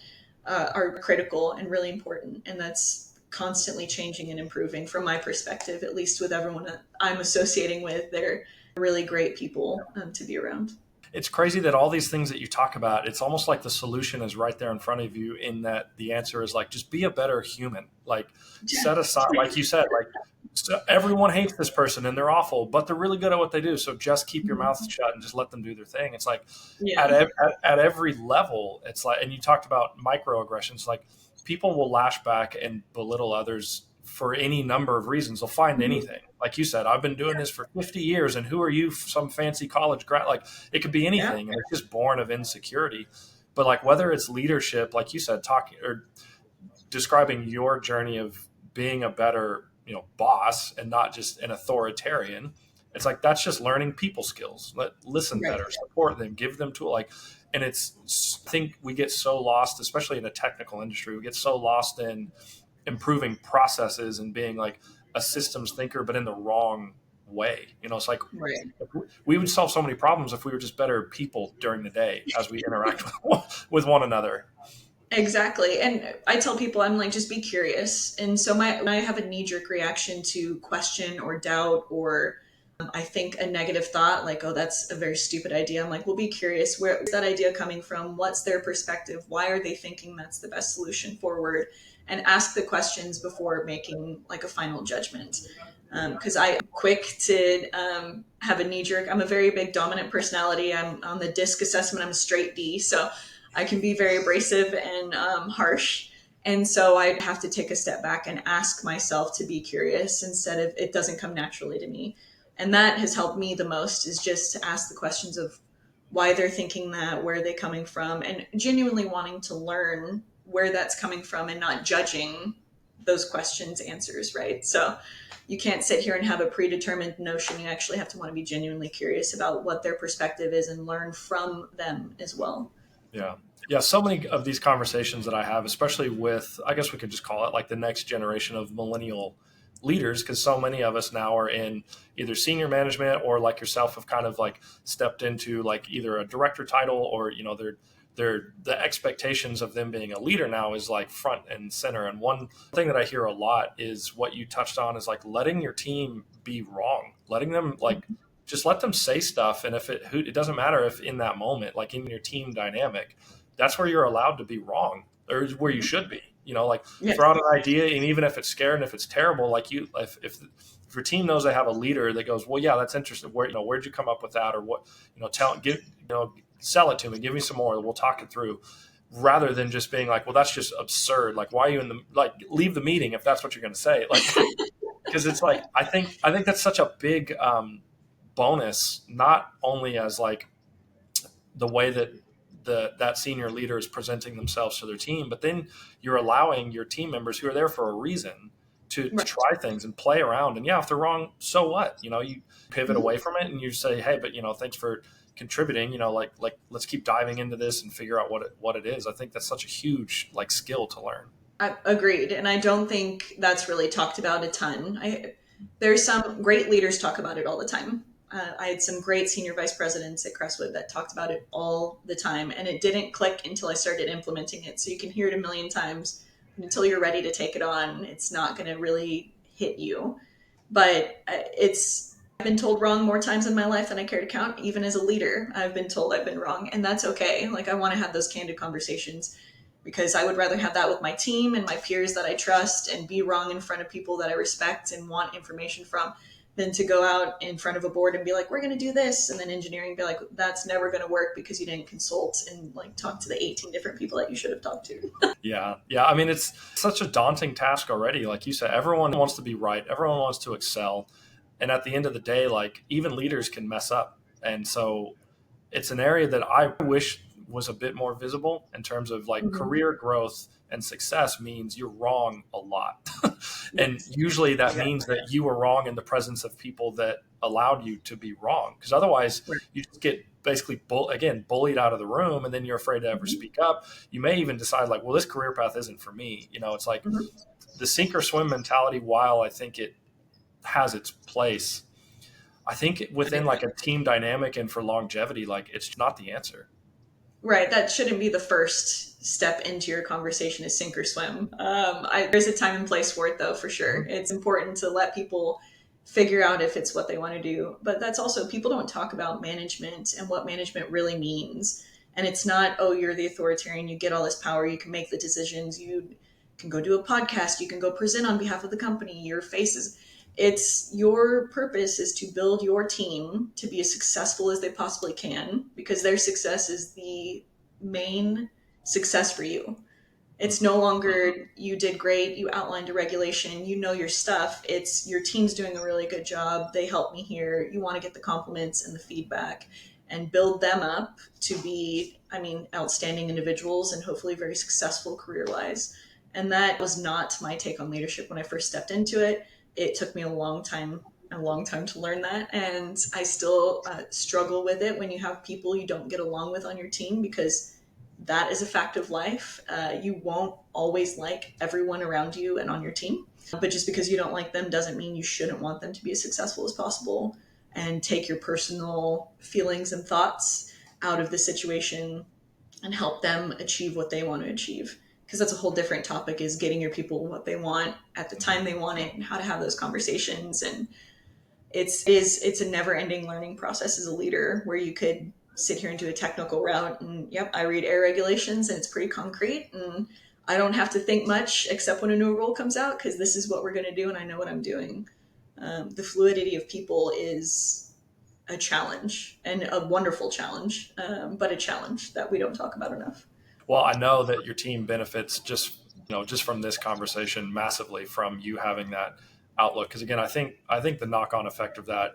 are critical and really important. And that's constantly changing and improving from my perspective, at least with everyone that I'm associating with. They're really great people to be around. It's crazy that all these things that you talk about, it's almost like the solution is right there in front of you, in that the answer is like, just be a better human. Like, Yeah. set aside, like you said, like, so everyone hates this person and they're awful, but they're really good at what they do. So just keep your mouth shut and just let them do their thing. It's like Yeah. at every level, it's like, and you talked about microaggressions, like people will lash back and belittle others for any number of reasons. They'll find anything. Like you said, I've been doing this for 50 years, and who are you, some fancy college grad? Like, it could be Yeah. anything. And it's just born of insecurity. But like, whether it's leadership, like you said, talking or describing your journey of being a better, boss and not just an authoritarian, it's like, that's just learning people skills. Listen Right. better, support them, give them tool. Like, and I think we get so lost, especially in a technical industry, we get so lost in improving processes and being like a systems thinker, but in the wrong way. It's like, Right. we would solve so many problems if we were just better people during the day as we interact with one another. Exactly. And I tell people, I'm like, just be curious. And so when I have a knee jerk reaction to question or doubt, or I think a negative thought, like, oh, that's a very stupid idea. I'm like, well, be curious. Where is that idea coming from? What's their perspective? Why are they thinking that's the best solution forward? And ask the questions before making like a final judgment. Because I'm quick to have a knee jerk. I'm a very big dominant personality. I'm on the DISC assessment. I'm a straight D. So I can be very abrasive and harsh. And so I have to take a step back and ask myself to be curious instead of it doesn't come naturally to me. And that has helped me the most, is just to ask the questions of why they're thinking that, where are they coming from, and genuinely wanting to learn where that's coming from and not judging those questions answers, right? So you can't sit here and have a predetermined notion. You actually have to want to be genuinely curious about what their perspective is and learn from them as well. Yeah. Yeah. So many of these conversations that I have, especially with, I guess we could just call it like the next generation of millennial leaders, because so many of us now are in either senior management, or like yourself have kind of like stepped into like either a director title, or, the expectations of them being a leader now is like front and center. And one thing that I hear a lot is what you touched on, is like letting your team be wrong, letting them like, just let them say stuff. And if it doesn't matter if in that moment, like in your team dynamic, that's where you're allowed to be wrong, or where you should be, like Yes. throw out an idea. And even if it's scared and if it's terrible, like if your team knows they have a leader that goes, well, yeah, that's interesting. Where'd you come up with that? Or what, sell it to me, give me some more, we'll talk it through, rather than just being like, well, that's just absurd. Like, why are you leave the meeting if that's what you're going to say? Like, because it's like, I think that's such a big, bonus, not only as like the way that that senior leader is presenting themselves to their team, but then you're allowing your team members who are there for a reason to Right. try things and play around. And yeah, if they're wrong, so what? You pivot away from it and you say, hey, but thanks for contributing. Like let's keep diving into this and figure out what it is. I think that's such a huge like skill to learn. Agreed. And I don't think that's really talked about a ton. There's some great leaders talk about it all the time. I had some great senior vice presidents at Crestwood that talked about it all the time, and it didn't click until I started implementing it. So you can hear it a million times, and until you're ready to take it on, it's not going to really hit you. But I've been told wrong more times in my life than I care to count. Even as a leader, I've been told I've been wrong, and that's okay. Like, I want to have those candid conversations, because I would rather have that with my team and my peers that I trust and be wrong in front of people that I respect and want information from, than to go out in front of a board and be like, we're going to do this. And then engineering be like, that's never going to work because you didn't consult and like talk to the 18 different people that you should have talked to. Yeah. Yeah. I mean, it's such a daunting task already. Like you said, everyone wants to be right. Everyone wants to excel. And at the end of the day, like even leaders can mess up. And so it's an area that I wish was a bit more visible in terms of like career growth and success means you're wrong a lot. And usually that means that you were wrong in the presence of people that allowed you to be wrong. Because otherwise you just get basically bullied out of the room, and then you're afraid to ever speak up. You may even decide like, well, this career path isn't for me. It's like the sink or swim mentality, while I think it has its place, I think within like a team dynamic and for longevity, like it's not the answer. Right. That shouldn't be the first step into your conversation is sink or swim. There's a time and place for it, though, for sure. It's important to let people figure out if it's what they want to do. But that's also, people don't talk about management and what management really means. And it's not, oh, you're the authoritarian, you get all this power, you can make the decisions, you can go do a podcast, you can go present on behalf of the company, your faces. It's your purpose is to build your team to be as successful as they possibly can, because their success is the main success for you. It's no longer you did great, you outlined a regulation, you know your stuff. It's your team's doing a really good job, they helped me here. You want to get the compliments and the feedback and build them up to be, outstanding individuals and hopefully very successful career-wise. And that was not my take on leadership when I first stepped into it. It took me a long time to learn that. And I still struggle with it when you have people you don't get along with on your team, because that is a fact of life. You won't always like everyone around you and on your team. But just because you don't like them doesn't mean you shouldn't want them to be as successful as possible, and take your personal feelings and thoughts out of the situation and help them achieve what they want to achieve. Because that's a whole different topic, is getting your people what they want at the time they want it and how to have those conversations. And it's a never ending learning process as a leader, where you could sit here and do a technical route and I read air regulations and it's pretty concrete and I don't have to think much except when a new rule comes out, because this is what we're going to do and I know what I'm doing. The fluidity of people is a challenge, and a wonderful challenge, but a challenge that we don't talk about enough. Well, I know that your team benefits just from this conversation massively from you having that outlook. Because again, I think the knock-on effect of that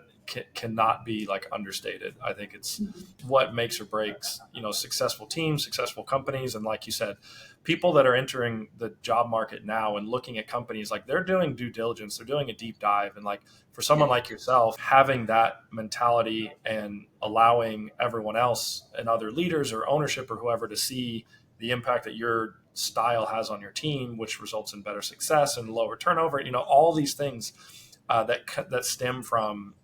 cannot be like understated. I think it's what makes or breaks, successful teams, successful companies. And like you said, people that are entering the job market now and looking at companies, like they're doing due diligence, they're doing a deep dive. And like for someone like yourself, having that mentality and allowing everyone else and other leaders or ownership or whoever to see the impact that your style has on your team, which results in better success and lower turnover, all these things that stem from,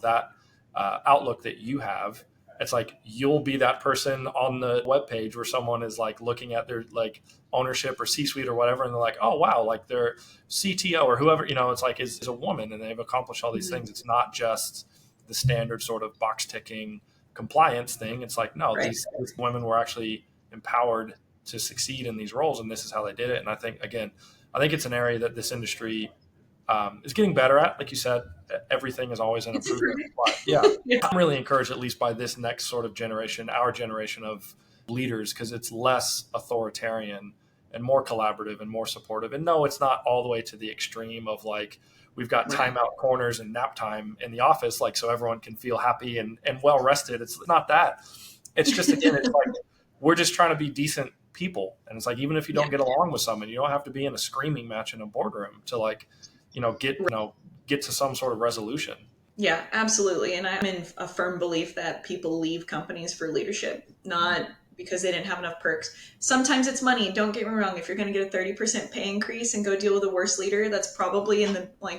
that outlook that you have. It's like you'll be that person on the webpage where someone is like looking at their like ownership or C-suite or whatever, and they're like, oh wow, like their CTO or whoever, it's like is a woman and they've accomplished all these things. It's not just the standard sort of box ticking compliance thing. It's like, no, these women were actually empowered to succeed in these roles, and this is how they did it. And I think it's an area that this industry is getting better at. Like you said, everything is always an improvement. I'm really encouraged, at least by this next sort of generation, our generation of leaders, because it's less authoritarian and more collaborative and more supportive. And no, it's not all the way to the extreme of like, we've got timeout corners and nap time in the office, like so everyone can feel happy and well rested. It's not that. It's just, again, it's like, we're just trying to be decent people. And it's like, even if you don't get along with someone, you don't have to be in a screaming match in a boardroom to like, get to some sort of resolution. Yeah, absolutely. And I'm in a firm belief that people leave companies for leadership, not because they didn't have enough perks. Sometimes it's money. Don't get me wrong. If you're going to get a 30% pay increase and go deal with a worse leader, that's probably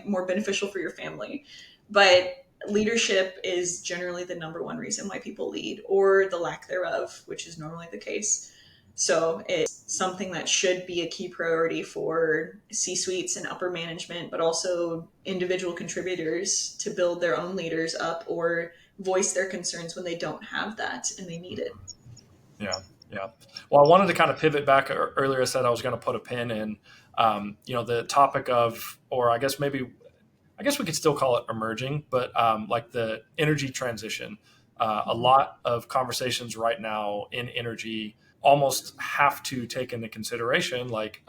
more beneficial for your family. But leadership is generally the number one reason why people lead, or the lack thereof, which is normally the case. So it's something that should be a key priority for C-suites and upper management, but also individual contributors to build their own leaders up or voice their concerns when they don't have that and they need it. Yeah. Well, I wanted to kind of pivot back. Earlier I said I was going to put a pin in, the topic of, or I guess we could still call it emerging, but like the energy transition. A lot of conversations right now in energy almost have to take into consideration like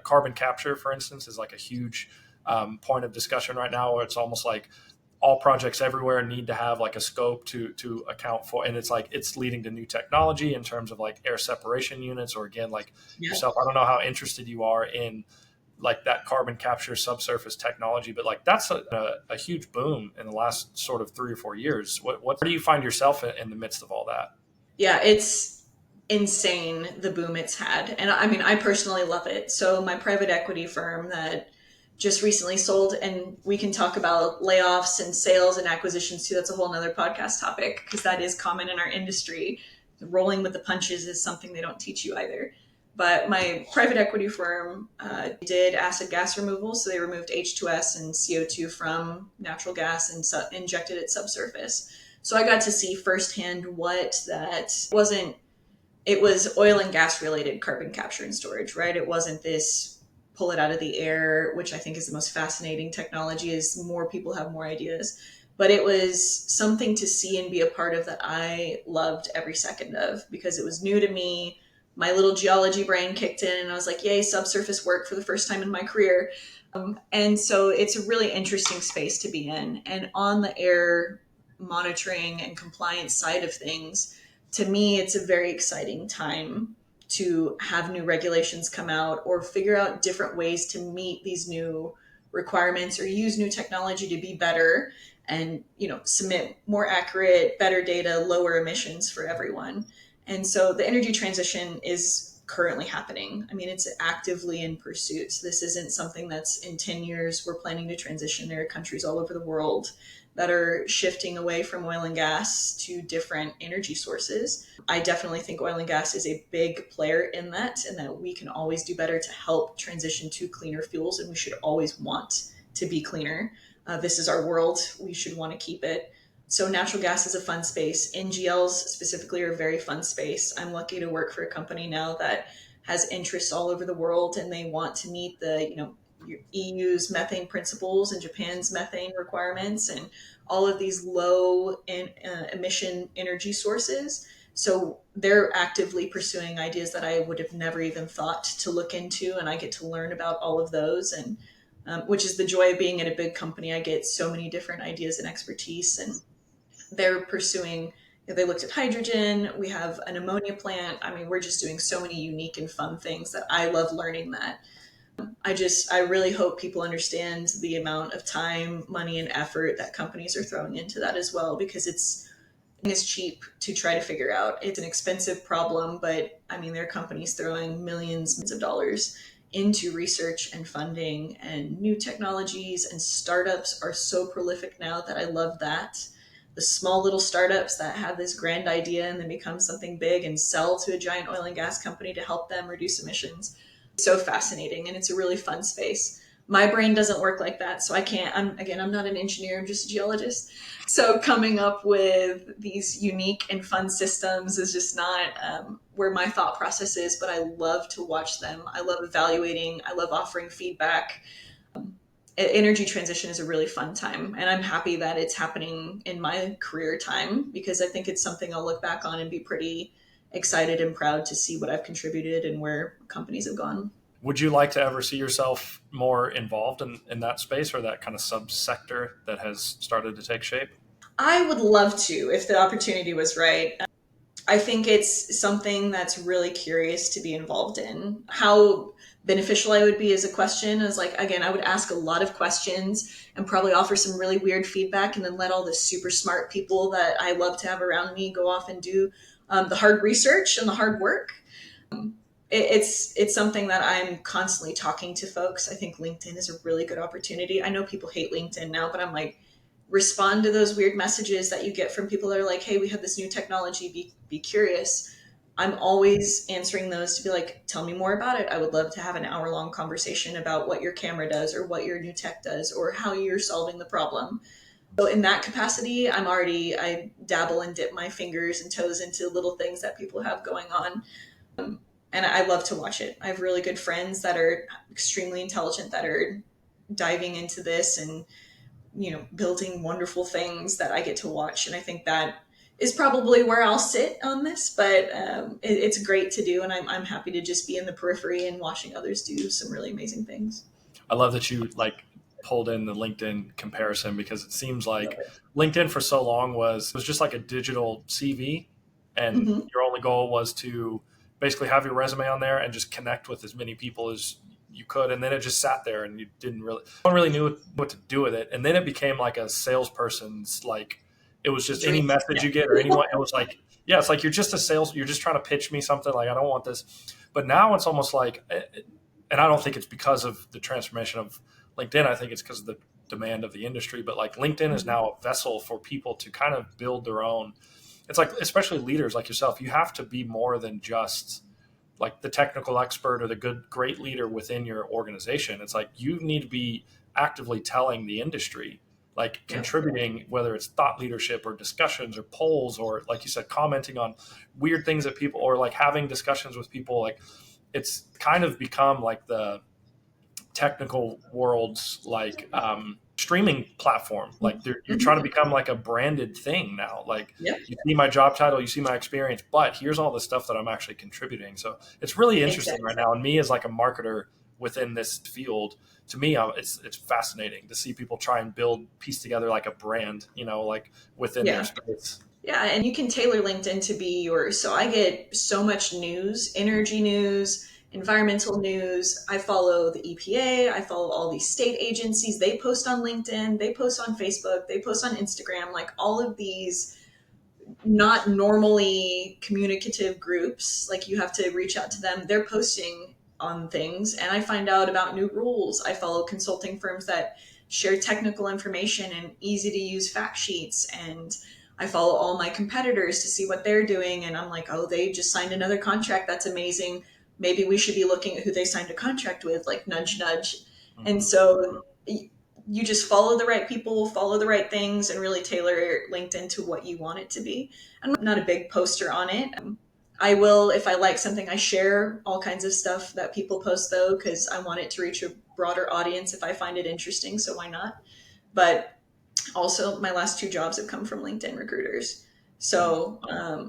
carbon capture, for instance, is like a huge point of discussion right now, where it's almost like all projects everywhere need to have like a scope to account for. And it's like, it's leading to new technology in terms of like air separation units, or again, like yourself, I don't know how interested you are in like that carbon capture subsurface technology, but like that's a huge boom in the last sort of 3 or 4 years. Where do you find yourself in the midst of all that? Yeah, it's insane the boom it's had. And I mean, I personally love it. So, my private equity firm that just recently sold, and we can talk about layoffs and sales and acquisitions too. That's a whole nother podcast topic because that is common in our industry. Rolling with the punches is something they don't teach you either. But my private equity firm did acid gas removal. So, they removed H2S and CO2 from natural gas and injected it subsurface. So I got to see firsthand what that wasn't. It was oil and gas related carbon capture and storage, right? It wasn't this pull it out of the air, which I think is the most fascinating technology as more people have more ideas. But it was something to see and be a part of that I loved every second of because it was new to me. My little geology brain kicked in and I was like, yay, subsurface work for the first time in my career. And so it's a really interesting space to be in. And on the air monitoring and compliance side of things, to me, it's a very exciting time to have new regulations come out or figure out different ways to meet these new requirements or use new technology to be better and submit more accurate, better data, lower emissions for everyone. And so the energy transition is currently happening. I mean, it's actively in pursuit. So this isn't something that's in 10 years we're planning to transition. There are countries all over the world that are shifting away from oil and gas to different energy sources. I definitely think oil and gas is a big player in that, and that we can always do better to help transition to cleaner fuels, and we should always want to be cleaner. This is our world. We should want to keep it. So natural gas is a fun space. NGLs specifically are a very fun space. I'm lucky to work for a company now that has interests all over the world, and they want to meet the, EU's methane principles and Japan's methane requirements and all of these low emission energy sources. So they're actively pursuing ideas that I would have never even thought to look into, and I get to learn about all of those. And which is the joy of being at a big company. I get so many different ideas and expertise, and they're pursuing. They looked at hydrogen. We have an ammonia plant. I mean, we're just doing so many unique and fun things that I love learning that. I really hope people understand the amount of time, money, and effort that companies are throwing into that as well, because it's cheap to try to figure out. It's an expensive problem, but I mean, there are companies throwing millions of dollars into research and funding and new technologies, and startups are so prolific now that I love that. The small little startups that have this grand idea and then become something big and sell to a giant oil and gas company to help them reduce emissions. So fascinating, and it's a really fun space. My brain doesn't work like that, so I can't. I'm not an engineer, I'm just a geologist. So coming up with these unique and fun systems is just not where my thought process is, but I love to watch them. I love evaluating, I love offering feedback. Energy transition is a really fun time, and I'm happy that it's happening in my career time because I think it's something I'll look back on and be pretty excited and proud to see what I've contributed and where companies have gone. Would you like to ever see yourself more involved in that space or that kind of subsector that has started to take shape? I would love to if the opportunity was right. I think it's something that's really curious to be involved in. How beneficial I would be as a question is like, again, I would ask a lot of questions and probably offer some really weird feedback and then let all the super smart people that I love to have around me go off and do the hard research and the hard work. It's something that I'm constantly talking to folks. I think LinkedIn is a really good opportunity. I know people hate LinkedIn now, but I'm like, respond to those weird messages that you get from people that are like, hey, we have this new technology, be curious. I'm always answering those to be like, tell me more about it. I would love to have an hour-long conversation about what your camera does or what your new tech does or how you're solving the problem. So in that capacity, I dabble and dip my fingers and toes into little things that people have going on. And I love to watch it. I have really good friends that are extremely intelligent that are diving into this and, building wonderful things that I get to watch. And I think that is probably where I'll sit on this, but it's great to do. And I'm happy to just be in the periphery and watching others do some really amazing things. I love that you pulled in the LinkedIn comparison because it seems like LinkedIn for so long was just like a digital CV, and your only goal was to basically have your resume on there and just connect with as many people as you could, and then it just sat there and you didn't really, no one really knew what to do with it. And then it became like a salesperson's, like, it was just Dream. any message Yeah. you get or anyone, it was like, yeah, it's like, you're just you're just trying to pitch me something, like, I don't want this. But now it's almost like, and I don't think it's because of the transformation of LinkedIn. I think it's because of the demand of the industry, but like LinkedIn is now a vessel for people to kind of build their own. It's like, especially leaders like yourself, you have to be more than just like the technical expert or the great leader within your organization. It's like, you need to be actively telling the industry, like contributing, whether it's thought leadership or discussions or polls, or like you said, commenting on weird things that people, or like having discussions with people. Like, it's kind of become like the technical world's like streaming platform. Like, you're trying to become like a branded thing now. Like, you see my job title, you see my experience, but here's all the stuff that I'm actually contributing. So it's really interesting right now. And me as like a marketer within this field, to me, it's fascinating to see people try and piece together like a brand, like within their space. Yeah, and you can tailor LinkedIn to be yours. So I get so much news, energy news, environmental news. I follow the EPA. I follow all these state agencies. They post on LinkedIn. They post on Facebook. They post on Instagram. Like all of these not normally communicative groups, like you have to reach out to them. They're posting on things, and I find out about new rules. I follow consulting firms that share technical information and easy to use fact sheets, and I follow all my competitors to see what they're doing. And I'm like, oh, they just signed another contract. That's amazing. Maybe we should be looking at who they signed a contract with, like nudge, nudge. Mm-hmm. And so you just follow the right people, follow the right things, and really tailor LinkedIn to what you want it to be. I'm not a big poster on it. I will, if I like something, I share all kinds of stuff that people post though, because I want it to reach a broader audience if I find it interesting. So why not? But also, my last 2 jobs have come from LinkedIn recruiters. So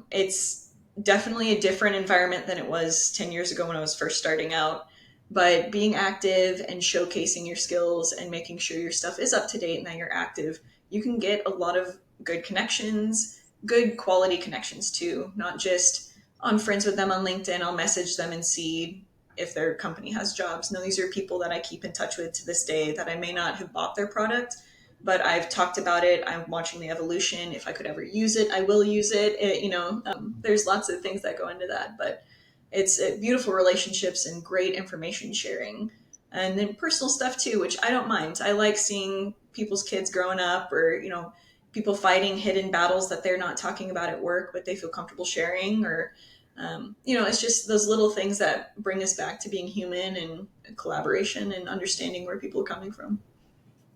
it's definitely a different environment than it was 10 years ago when I was first starting out. But being active and showcasing your skills and making sure your stuff is up to date and that you're active, you can get a lot of good connections, good quality connections too. Not just, I'm friends with them on LinkedIn, I'll message them and see if their company has jobs. No, these are people that I keep in touch with to this day that I may not have bought their product, but I've talked about it. I'm watching the evolution. If I could ever use it, I will use it. There's lots of things that go into that, but it's beautiful relationships and great information sharing. And then personal stuff too, which I don't mind. I like seeing people's kids growing up, or, people fighting hidden battles that they're not talking about at work, but they feel comfortable sharing, or, it's just those little things that bring us back to being human and collaboration and understanding where people are coming from.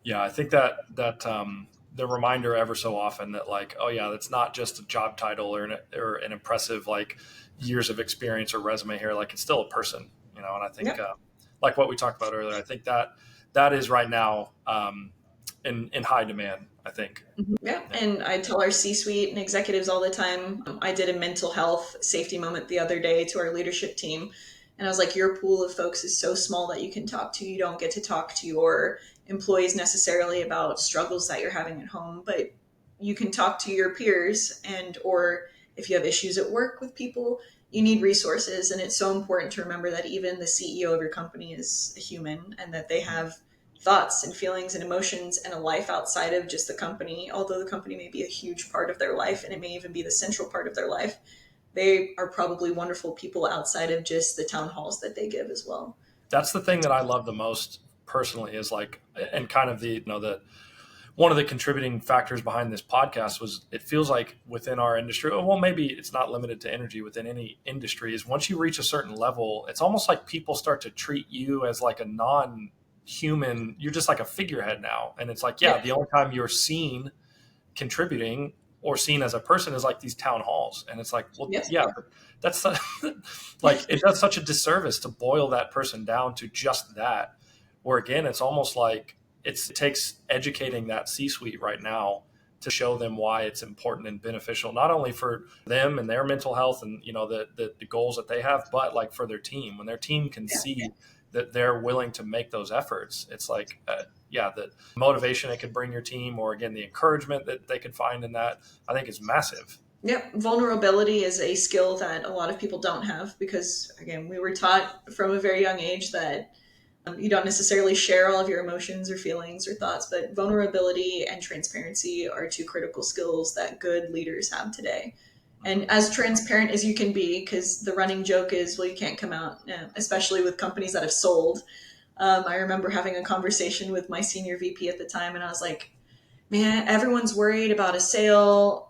Yeah, I think that the reminder ever so often that, like, oh yeah, that's not just a job title or an impressive like years of experience or resume here. Like, it's still a person, And I think like what we talked about earlier, I think that is right now in high demand, I think. Yeah. And I tell our C-suite and executives all the time. I did a mental health safety moment the other day to our leadership team. And I was like, your pool of folks is so small that you can talk to. You don't get to talk to your employees necessarily about struggles that you're having at home, but you can talk to your peers, or if you have issues at work with people, you need resources. And it's so important to remember that even the CEO of your company is a human, and that they have thoughts and feelings and emotions and a life outside of just the company. Although the company may be a huge part of their life, and it may even be the central part of their life, they are probably wonderful people outside of just the town halls that they give as well. That's the thing that I love the most personally, is like, and kind of the one of the contributing factors behind this podcast was, it feels like within our industry, well, maybe it's not limited to energy, within any industry, is once you reach a certain level, it's almost like people start to treat you as like a non-human. You're just like a figurehead now. And it's like, the only time you're seen contributing or seen as a person is like these town halls. And it's like, well, that's like, it does such a disservice to boil that person down to just that, where again, it's almost like it takes educating that C-suite right now to show them why it's important and beneficial, not only for them and their mental health and, the goals that they have, but like for their team. When their team can see that they're willing to make those efforts, it's like, the motivation it could bring your team, or again, the encouragement that they could find in that, I think is massive. Yeah, vulnerability is a skill that a lot of people don't have, because again, we were taught from a very young age that You don't necessarily share all of your emotions or feelings or thoughts, but vulnerability and transparency are two critical skills that good leaders have today. And as transparent as you can be, because the running joke is, well, you can't come out, especially with companies that have sold. I remember having a conversation with my senior VP at the time, and I was like, man, everyone's worried about a sale.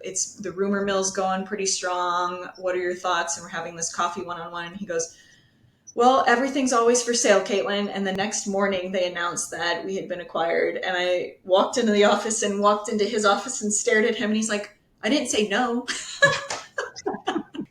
It's the rumor mill's going pretty strong. What are your thoughts? And we're having this coffee one-on-one. And he goes, well, everything's always for sale, Kaitlyn. And the next morning they announced that we had been acquired. And I walked into the office and walked into his office and stared at him. And he's like, I didn't say no.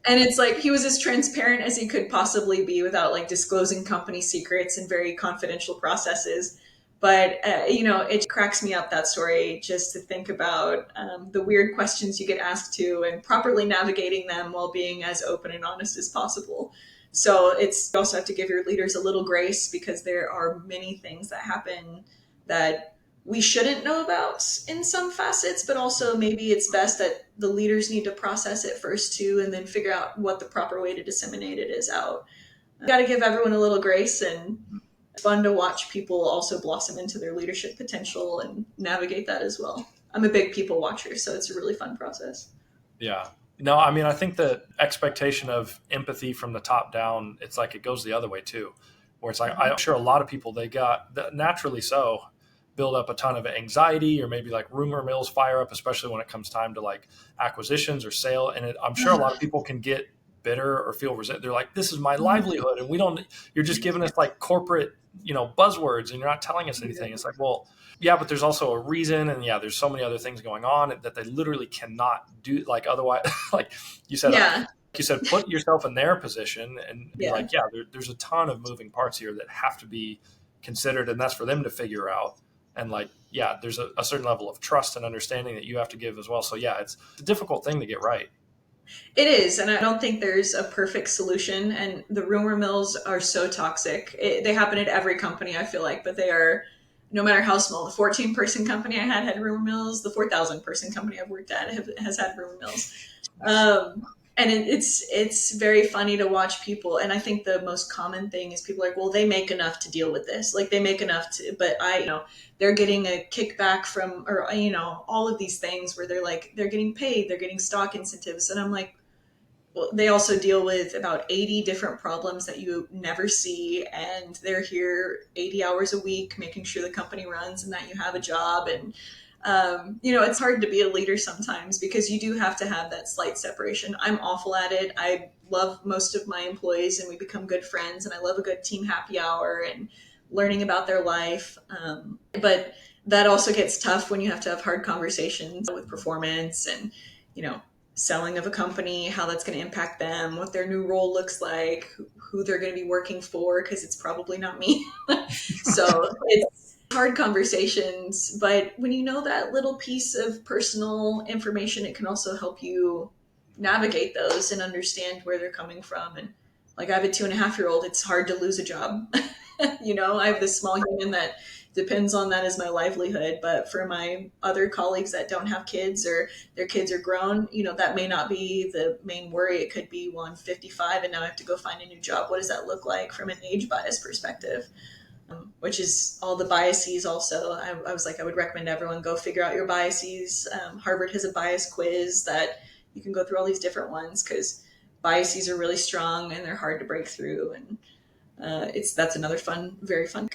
And it's like he was as transparent as he could possibly be without like disclosing company secrets and very confidential processes. But it cracks me up, that story, just to think about the weird questions you get asked to and properly navigating them while being as open and honest as possible. So you also have to give your leaders a little grace, because there are many things that happen that we shouldn't know about in some facets, but also maybe it's best that the leaders need to process it first too, and then figure out what the proper way to disseminate it is out. Got to give everyone a little grace, and it's fun to watch people also blossom into their leadership potential and navigate that as well. I'm a big people watcher, so it's a really fun process. Yeah. No, I mean, I think the expectation of empathy from the top down, it's like it goes the other way too, where it's like, I'm sure a lot of people, they got, naturally so, build up a ton of anxiety, or maybe like rumor mills fire up, especially when it comes time to like acquisitions or sale. And I'm sure a lot of people can get bitter or feel resent. They're like, this is my livelihood. And you're just giving us like corporate, buzzwords, and you're not telling us anything. It's like, well, yeah, but there's also a reason. And yeah, there's so many other things going on that they literally cannot do. Like otherwise, like you said, put yourself in their position and be like, yeah, there's a ton of moving parts here that have to be considered. And that's for them to figure out. And like, yeah, there's a certain level of trust and understanding that you have to give as well. So yeah, it's a difficult thing to get right. It is, and I don't think there's a perfect solution. And the rumor mills are so toxic. They happen at every company, I feel like, but they are, no matter how small. The 14-person company I had rumor mills. The 4,000-person company I've worked at has had rumor mills. And it's very funny to watch people. And I think the most common thing is people are like, well, they make enough to deal with this. Like they make enough to, but they're getting a kickback from, or, all of these things where they're getting paid, they're getting stock incentives. And I'm like, well, they also deal with about 80 different problems that you never see. And they're here 80 hours a week, making sure the company runs and that you have a job. And it's hard to be a leader sometimes, because you do have to have that slight separation. I'm awful at it. I love most of my employees and we become good friends, and I love a good team happy hour and learning about their life. But that also gets tough when you have to have hard conversations with performance and, selling of a company, how that's going to impact them, what their new role looks like, who they're going to be working for, because it's probably not me. So it's hard conversations, but when you know that little piece of personal information, it can also help you navigate those and understand where they're coming from. And like, I have a 2.5-year-old, it's hard to lose a job. I have this small human that depends on that as my livelihood. But for my other colleagues that don't have kids, or their kids are grown, that may not be the main worry. It could be, well, I'm 55 and now I have to go find a new job. What does that look like from an age bias perspective? Which is all the biases also. I was like, I would recommend everyone go figure out your biases. Harvard has a bias quiz that you can go through all these different ones, because biases are really strong and they're hard to break through. And that's another very fun.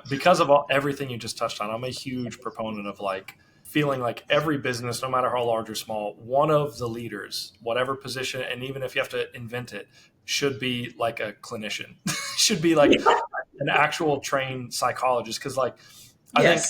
Because of everything you just touched on, I'm a huge proponent of like feeling like every business, no matter how large or small, one of the leaders, whatever position, and even if you have to invent it, should be like a clinician, should be like an actual trained psychologist. Because like, I think,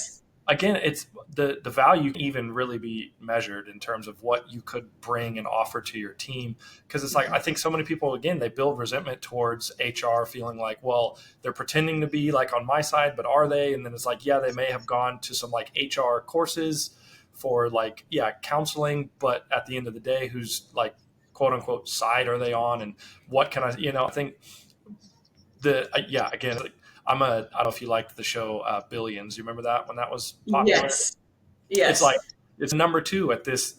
again, it's the value can even really be measured in terms of what you could bring and offer to your team. Because it's like, I think so many people, again, they build resentment towards HR, feeling like, well, they're pretending to be like on my side, but are they? And then it's like, yeah, they may have gone to some like HR courses for like, yeah, counseling, but at the end of the day, who's like, quote unquote, side are they on? And what can I think again, I don't know if you liked the show Billions. You remember that when that was popular? Yes. It's like it's number two at this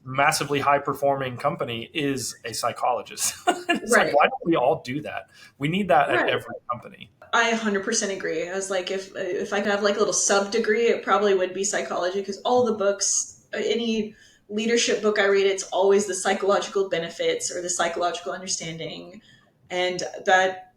massively high performing company is a psychologist. It's like, Right. why don't we all do that? We need that at Right. every company. I 100% agree. I was like, if I could have like a little sub degree, it probably would be psychology, because all the books, any leadership book I read, it's always the psychological benefits or the psychological understanding. And that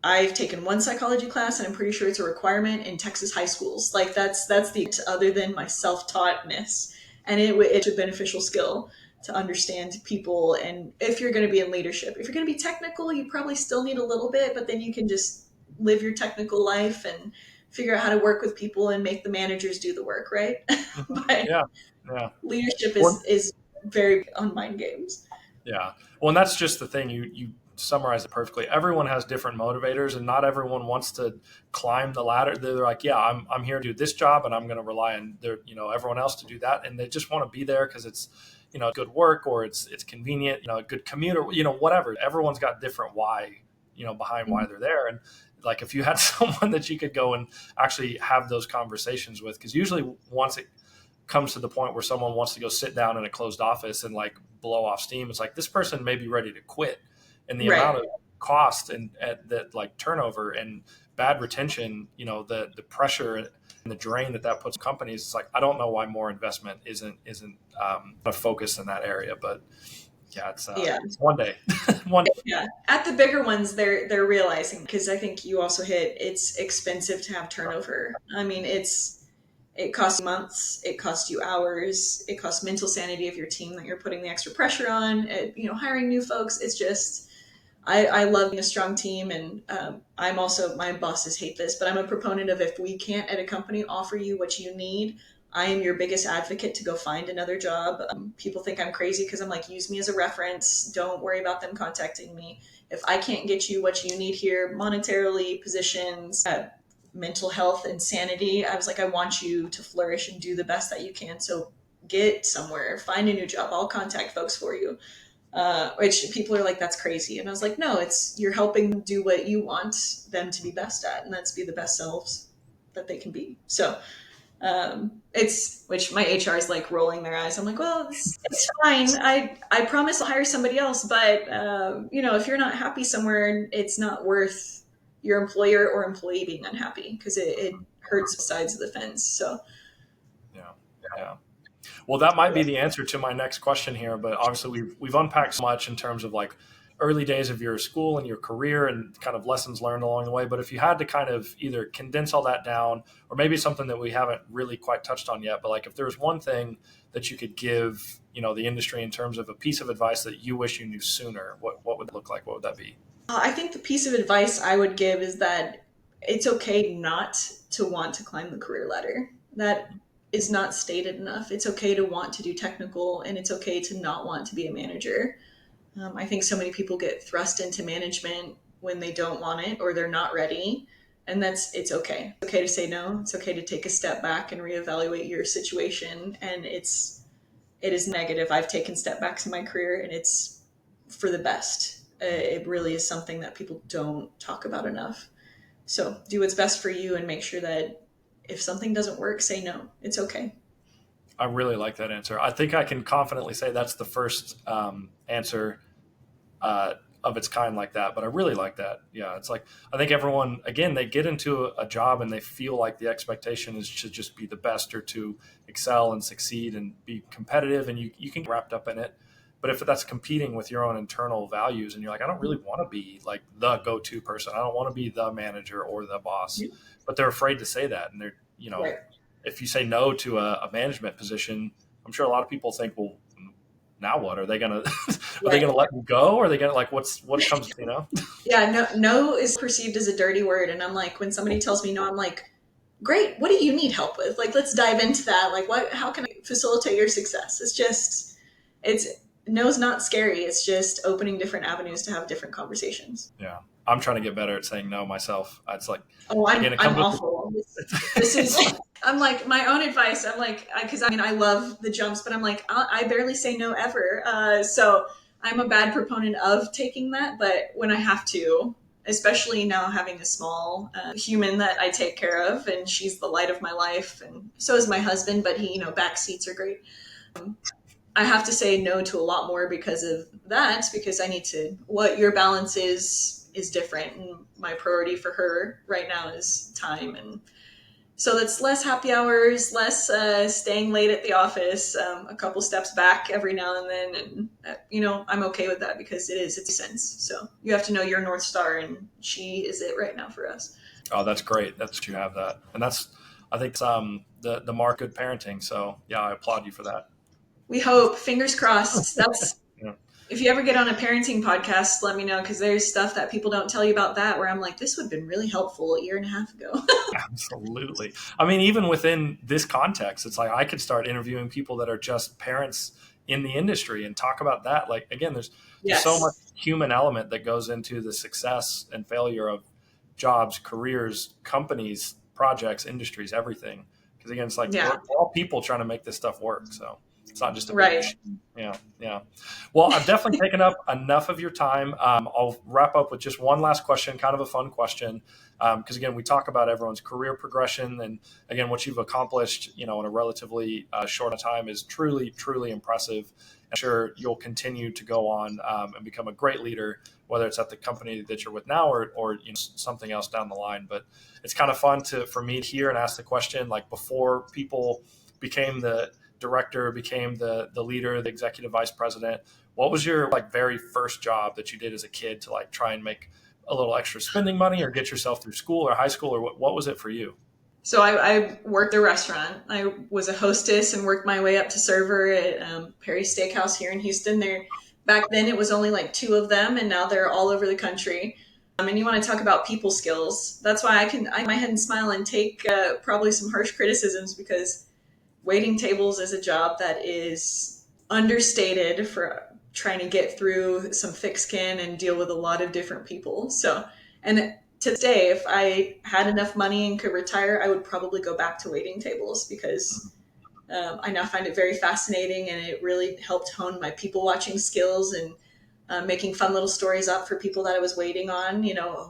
I've taken one psychology class, and I'm pretty sure it's a requirement in Texas high schools. Like that's the other than my self-taughtness, and it's a beneficial skill to understand people. And if you're going to be in leadership, if you're going to be technical, you probably still need a little bit, but then you can just live your technical life and figure out how to work with people and make the managers do the work, right? But Yeah, yeah. leadership Well, is very on mind games. yeah. Well, and that's just the thing. You summarized it perfectly. Everyone has different motivators, and not everyone wants to climb the ladder. They're like, yeah, I'm here to do this job, and I'm going to rely on everyone else to do that, and they just want to be there because it's good work, or it's convenient, a good commute, or whatever. Everyone's got different why behind why they're there. And like, if you had someone that you could go and actually have those conversations with, because usually once it comes to the point where someone wants to go sit down in a closed office and like blow off steam, it's like this person may be ready to quit, and the Right. amount of cost and that like turnover and bad retention, the pressure and the drain that puts companies, it's like, I don't know why more investment isn't a focus in that area. But yeah, it's one day. One day. Yeah, at the bigger ones, they're realizing, because I think you also hit, it's expensive to have turnover. I mean, it costs you months, it costs you hours, it costs mental sanity of your team that you're putting the extra pressure on. Hiring new folks. It's just, I love being a strong team, and I'm also, my bosses hate this, but I'm a proponent of, if we can't at a company offer you what you need, I am your biggest advocate to go find another job. People think I'm crazy because I'm like, use me as a reference. Don't worry about them contacting me. If I can't get you what you need here, monetarily, positions, mental health and sanity, I was like, I want you to flourish and do the best that you can. So get somewhere, find a new job. I'll contact folks for you. Which people are like, that's crazy. And I was like, no, you're helping them do what you want them to be best at, and that's be the best selves that they can be. So which my HR is like rolling their eyes. I'm like, well, it's fine. I promise I'll hire somebody else. But, if you're not happy somewhere, it's not worth your employer or employee being unhappy, because it hurts both sides of the fence. So, Yeah. Yeah. Well, that might be the answer to my next question here, but obviously we've unpacked so much in terms of like early days of your school and your career and kind of lessons learned along the way. But if you had to kind of either condense all that down, or maybe something that we haven't really quite touched on yet, but like, if there was one thing that you could give, the industry in terms of a piece of advice that you wish you knew sooner, what would it look like? What would that be? I think the piece of advice I would give is that it's okay not to want to climb the career ladder. That is not stated enough. It's okay to want to do technical, and it's okay to not want to be a manager. I think so many people get thrust into management when they don't want it or they're not ready. And it's okay. It's okay to say no. It's okay to take a step back and reevaluate your situation. And it is negative. I've taken step backs in my career, and it's for the best. It really is something that people don't talk about enough. So do what's best for you, and make sure that if something doesn't work, say no. It's okay. I really like that answer. I think I can confidently say that's the first answer of its kind like that, but I really like that. Yeah, it's like, I think everyone, again, they get into a job and they feel like the expectation is to just be the best, or to excel and succeed and be competitive, and you can get wrapped up in it. But if that's competing with your own internal values, and you're like, I don't really want to be like the go-to person, I don't want to be the manager or the boss, but they're afraid to say that. And they're, Right. if you say no to a management position, I'm sure a lot of people think, well, now what are they gonna are they gonna let me go, or are they gonna, like, what comes, Yeah, no is perceived as a dirty word. And I'm like, when somebody tells me no, I'm like, great, what do you need help with? Like, let's dive into that. Like, how can I facilitate your success? It's no's not scary. It's just opening different avenues to have different conversations. Yeah, I'm trying to get better at saying no myself. It's like, Oh, again, I'm awful. This is, I'm like, my own advice. I'm like, because I love the jumps, but I'm like, I barely say no ever. So I'm a bad proponent of taking that, but when I have to, especially now having a small human that I take care of, and she's the light of my life, and so is my husband. But he, back seats are great. I have to say no to a lot more because of that, because I need to. What your balance is different, and my priority for her right now is time, and so that's less happy hours, less staying late at the office, a couple steps back every now and then. And, I'm okay with that because it's a sense. So you have to know your North Star, and she is it right now for us. Oh, that's great. That's you have that. And I think, the mark of good parenting. So yeah, I applaud you for that. We hope, fingers crossed. That's, Yeah. if you ever get on a parenting podcast, let me know, because there's stuff that people don't tell you about that where I'm like, this would have been really helpful a year and a half ago. Absolutely. I mean, even within this context, it's like I could start interviewing people that are just parents in the industry and talk about that. Like, again, there's Yes. so much human element that goes into the success and failure of jobs, careers, companies, projects, industries, everything. Because again, it's like we're all people trying to make this stuff work. So it's not just a big machine. Yeah. Well, I've definitely taken up enough of your time. I'll wrap up with just one last question, kind of a fun question. Because again, we talk about everyone's career progression, and again, what you've accomplished, in a relatively short time is truly, truly impressive. I'm sure you'll continue to go on and become a great leader, whether it's at the company that you're with now or something else down the line. But it's kind of fun for me to hear and ask the question, like, before people became the director, became the leader, the executive vice president, what was your very first job that you did as a kid to try and make a little extra spending money or get yourself through school or high school, or what was it for you? So I worked a restaurant. I was a hostess and worked my way up to server at Perry's Steakhouse here in Houston. Back then it was only 2 of them, and now they're all over the country. And you want to talk about people skills. That's why I can my head and smile and take probably some harsh criticisms, because waiting tables is a job that is understated for trying to get through some thick skin and deal with a lot of different people. So, and to this day, if I had enough money and could retire, I would probably go back to waiting tables, because I now find it very fascinating, and it really helped hone my people watching skills, and making fun little stories up for people that I was waiting on.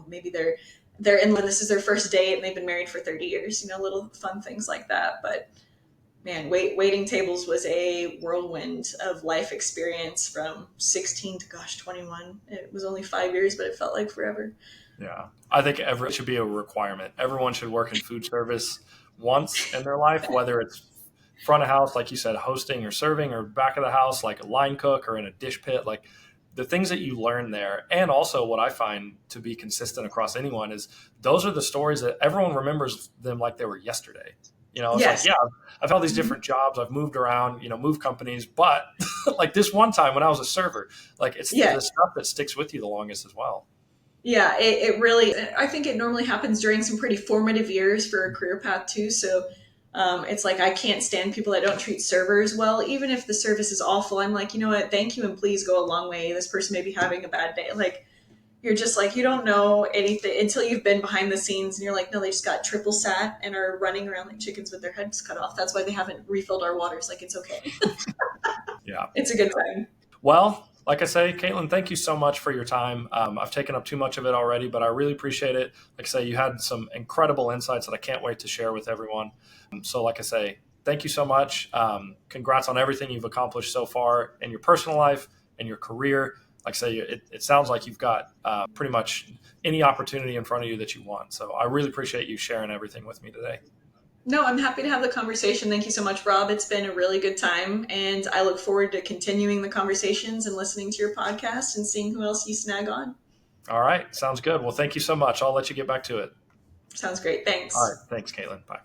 Maybe they're in, this is their first date and they've been married for 30 years, little fun things like that. But man, waiting tables was a whirlwind of life experience from 16 to 21. It was only 5 years, but it felt like forever. Yeah. I think it should be a requirement. Everyone should work in food service once in their life, whether it's front of house, like you said, hosting or serving, or back of the house, like a line cook or in a dish pit. Like, the things that you learn there. And also what I find to be consistent across anyone is those are the stories that everyone remembers them like they were yesterday. It's Yes. I've had all these different jobs. I've moved around, moved companies, but this one time when I was a server, it's the stuff that sticks with you the longest as well. Yeah, it really, I think it normally happens during some pretty formative years for a career path too. So it's I can't stand people that don't treat servers well. Even if the service is awful, I'm like, you know what, thank you and please go a long way. This person may be having a bad day. You're just you don't know anything until you've been behind the scenes, and you're like, no, they just got triple sat and are running around like chickens with their heads cut off. That's why they haven't refilled our waters. It's okay. Yeah. It's a good time. Well, like I say, Kaitlyn, thank you so much for your time. I've taken up too much of it already, but I really appreciate it. Like I say, you had some incredible insights that I can't wait to share with everyone. So like I say, thank you so much. Congrats on everything you've accomplished so far in your personal life and your career. Like I say, it sounds like you've got pretty much any opportunity in front of you that you want. So I really appreciate you sharing everything with me today. No, I'm happy to have the conversation. Thank you so much, Rob. It's been a really good time, and I look forward to continuing the conversations and listening to your podcast and seeing who else you snag on. All right. Sounds good. Well, thank you so much. I'll let you get back to it. Sounds great. Thanks. All right. Thanks, Kaitlyn. Bye.